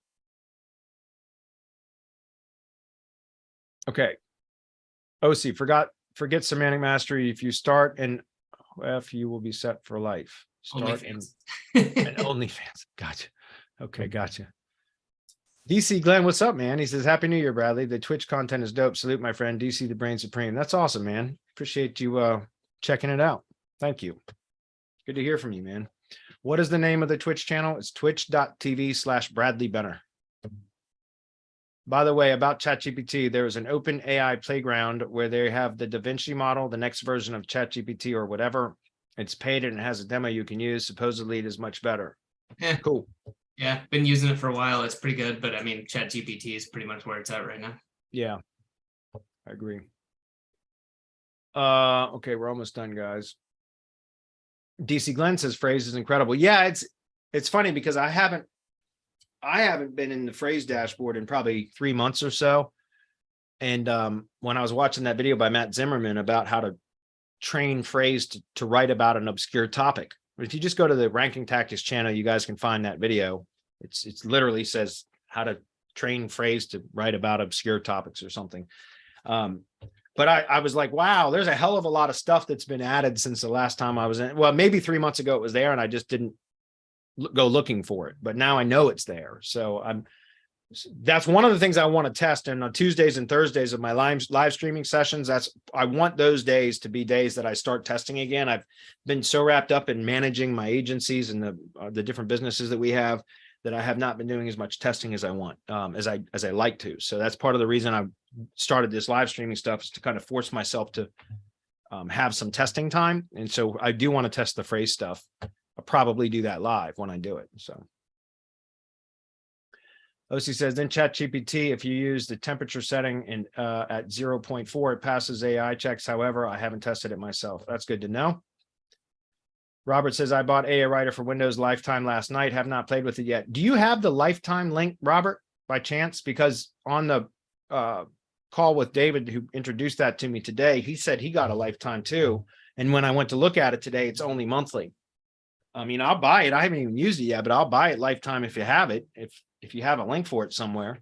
Okay. OC, forget semantic mastery. If you start in OF, you will be set for life. Start in OnlyFans. Gotcha. Okay, gotcha. DC Glenn, what's up, man? He says, Happy New Year, Bradley. The Twitch content is dope. Salute, my friend. DC, the brain supreme. That's awesome, man. Appreciate you checking it out. Thank you. Good to hear from you, man. What is the name of the Twitch channel? It's twitch.tv/Bradley Benner. By the way, about ChatGPT, there is an OpenAI playground where they have the DaVinci model, the next version of ChatGPT or whatever. It's paid and it has a demo you can use. Supposedly it is much better. Yeah. Cool. Yeah, been using it for a while. It's pretty good, but I mean, ChatGPT is pretty much where it's at right now. Yeah, I agree. Okay, we're almost done, guys. DC Glenn says phrase is incredible. Yeah, it's funny because I haven't been in the phrase dashboard in probably 3 months or so. And when I was watching that video by Matt Zimmerman about how to train phrase to write about an obscure topic, but if you just go to the Ranking Tactics channel, you guys can find that video. It's literally says how to train phrase to write about obscure topics or something. But I was like, wow, there's a hell of a lot of stuff that's been added since the last time I was in. Well, maybe 3 months ago it was there and I just didn't go looking for it, but now I know it's there. So that's one of the things I want to test. And on Tuesdays and Thursdays of my live streaming sessions, I want those days to be days that I start testing again. I've been so wrapped up in managing my agencies and the different businesses that we have that I have not been doing as much testing as I want, as I like to. So that's part of the reason I started this live streaming stuff, is to kind of force myself to have some testing time. And so I do want to test the phrase stuff. I'll probably do that live when I do it. So OC says, then ChatGPT, if you use the temperature setting in at 0.4, it passes AI checks. However, I haven't tested it myself. That's good to know. Robert says, I bought AI Writer for Windows Lifetime last night. Have not played with it yet. Do you have the Lifetime link, Robert, by chance? Because on the call with David, who introduced that to me today, he said he got a Lifetime too. And when I went to look at it today, it's only monthly. I mean, I'll buy it. I haven't even used it yet, but I'll buy it Lifetime if you have it, if you have a link for it somewhere.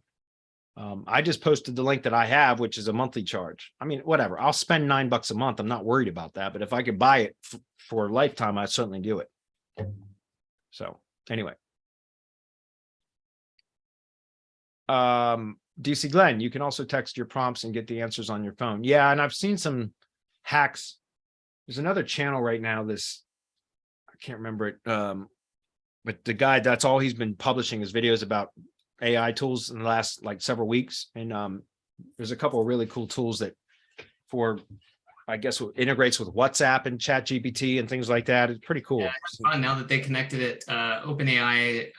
I just posted the link that I have, which is a monthly charge. I mean, whatever. I'll spend $9 a month. I'm not worried about that. But if I could buy it for Lifetime, I'd certainly do it. So anyway. DC Glenn, you can also text your prompts and get the answers on your phone. Yeah, and I've seen some hacks. There's another channel right now, I can't remember it. But the guy, that's all he's been publishing is videos about AI tools in the last like several weeks. And there's a couple of really cool tools that I guess integrates with WhatsApp and ChatGPT and things like that. It's pretty cool. Yeah, it's fun now that they connected it, OpenAI,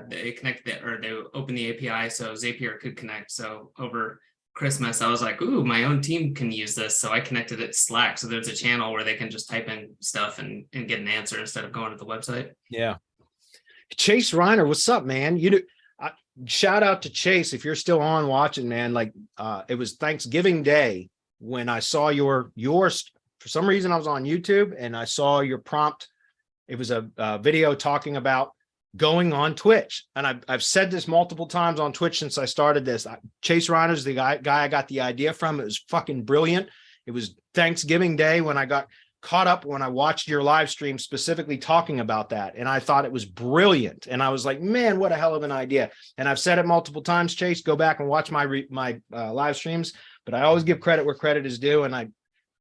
they connected it, or they opened the API so Zapier could connect. So over Christmas, I was like, ooh, my own team can use this. So I connected it to Slack. So there's a channel where they can just type in stuff and get an answer instead of going to the website. Yeah. Chase Reiner, what's up, man? Shout out to Chase if you're still on watching, man. Like it was Thanksgiving Day when I saw yours. For some reason I was on YouTube and I saw your prompt. It was a video talking about going on Twitch. And I've said this multiple times on Twitch since I started this. Chase Reiner's the guy I got the idea from. It was fucking brilliant. It was Thanksgiving Day when I got caught up when I watched your live stream specifically talking about that. And I thought it was brilliant. And I was like, man, what a hell of an idea. And I've said it multiple times, Chase, go back and watch my live streams, but I always give credit where credit is due. And I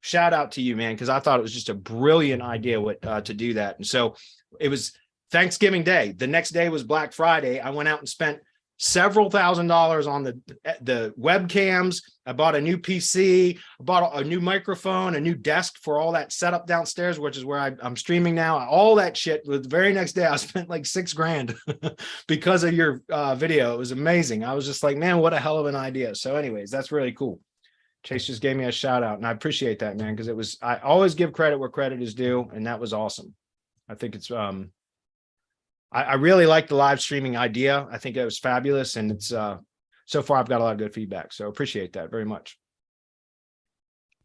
shout out to you, man, because I thought it was just a brilliant idea to do that. And so it was Thanksgiving Day. The next day was Black Friday. I went out and spent several $1,000s on the webcams. I bought a new PC, I bought a new microphone, a new desk for all that setup downstairs, which is where I'm streaming now. All that shit. The very next day, I spent like $6,000 because of your video. It was amazing. I was just like, man, what a hell of an idea. So anyways, that's really cool. Chase just gave me a shout out and I appreciate that, man, because I always give credit where credit is due. And that was awesome. I think it's, I really like the live streaming idea. I think it was fabulous. And it's, so far I've got a lot of good feedback. So appreciate that very much.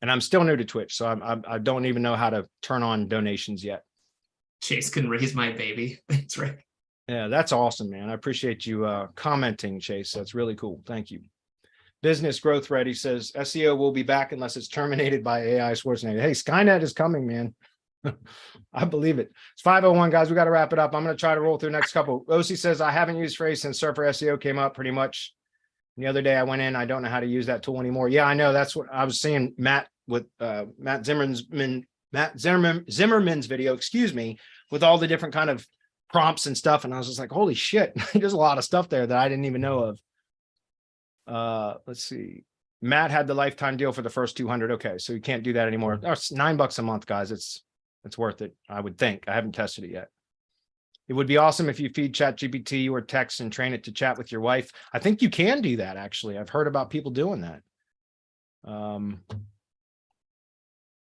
And I'm still new to Twitch. So I don't even know how to turn on donations yet. Chase can raise my baby. That's right. Yeah, that's awesome, man. I appreciate you commenting, Chase. That's really cool. Thank you. Business Growth Ready says SEO will be back unless it's terminated by AI Schwarzenegger. Hey, Skynet is coming, man. I believe it. It's 5:01, guys. We got to wrap it up. I'm going to try to roll through the next couple. OC says, I haven't used Phrase since Surfer SEO came up pretty much. And the other day I went in, I don't know how to use that tool anymore. Yeah, I know. That's what I was seeing Matt with Matt Zimmerman's video, excuse me, with all the different kind of prompts and stuff. And I was just like, holy shit, there's a lot of stuff there that I didn't even know of. Let's see. Matt had the lifetime deal for the first 200. Okay, so you can't do that anymore. Oh, it's $9 a month, guys. It's worth it, I would think. I haven't tested it yet. It would be awesome if you feed ChatGPT or text and train it to chat with your wife. I think you can do that, actually. I've heard about people doing that.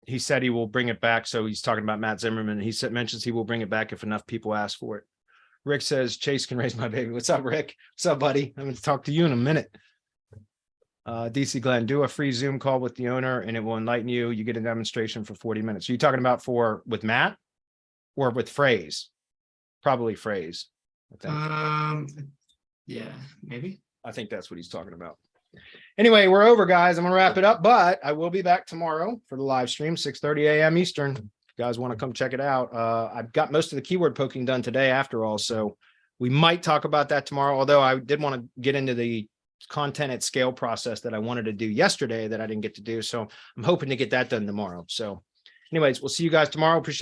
He said he will bring it back. So he's talking about Matt Zimmerman. He mentions he will bring it back if enough people ask for it. Rick says, Chase can raise my baby. What's up, Rick? What's up, buddy? I'm going to talk to you in a minute. DC Glenn, do a free Zoom call with the owner and it will enlighten you. You get a demonstration for 40 minutes. Are you talking about with Matt or with Phrase? Probably Phrase, I think. Yeah, maybe. I think that's what he's talking about. Anyway, we're over, guys. I'm going to wrap it up, but I will be back tomorrow for the live stream, 6:30 a.m. Eastern. If you guys want to come check it out. I've got most of the keyword poking done today after all, so we might talk about that tomorrow, although I did want to get into the content at scale process that I wanted to do yesterday that I didn't get to do. So I'm hoping to get that done tomorrow. So anyways, we'll see you guys tomorrow. Appreciate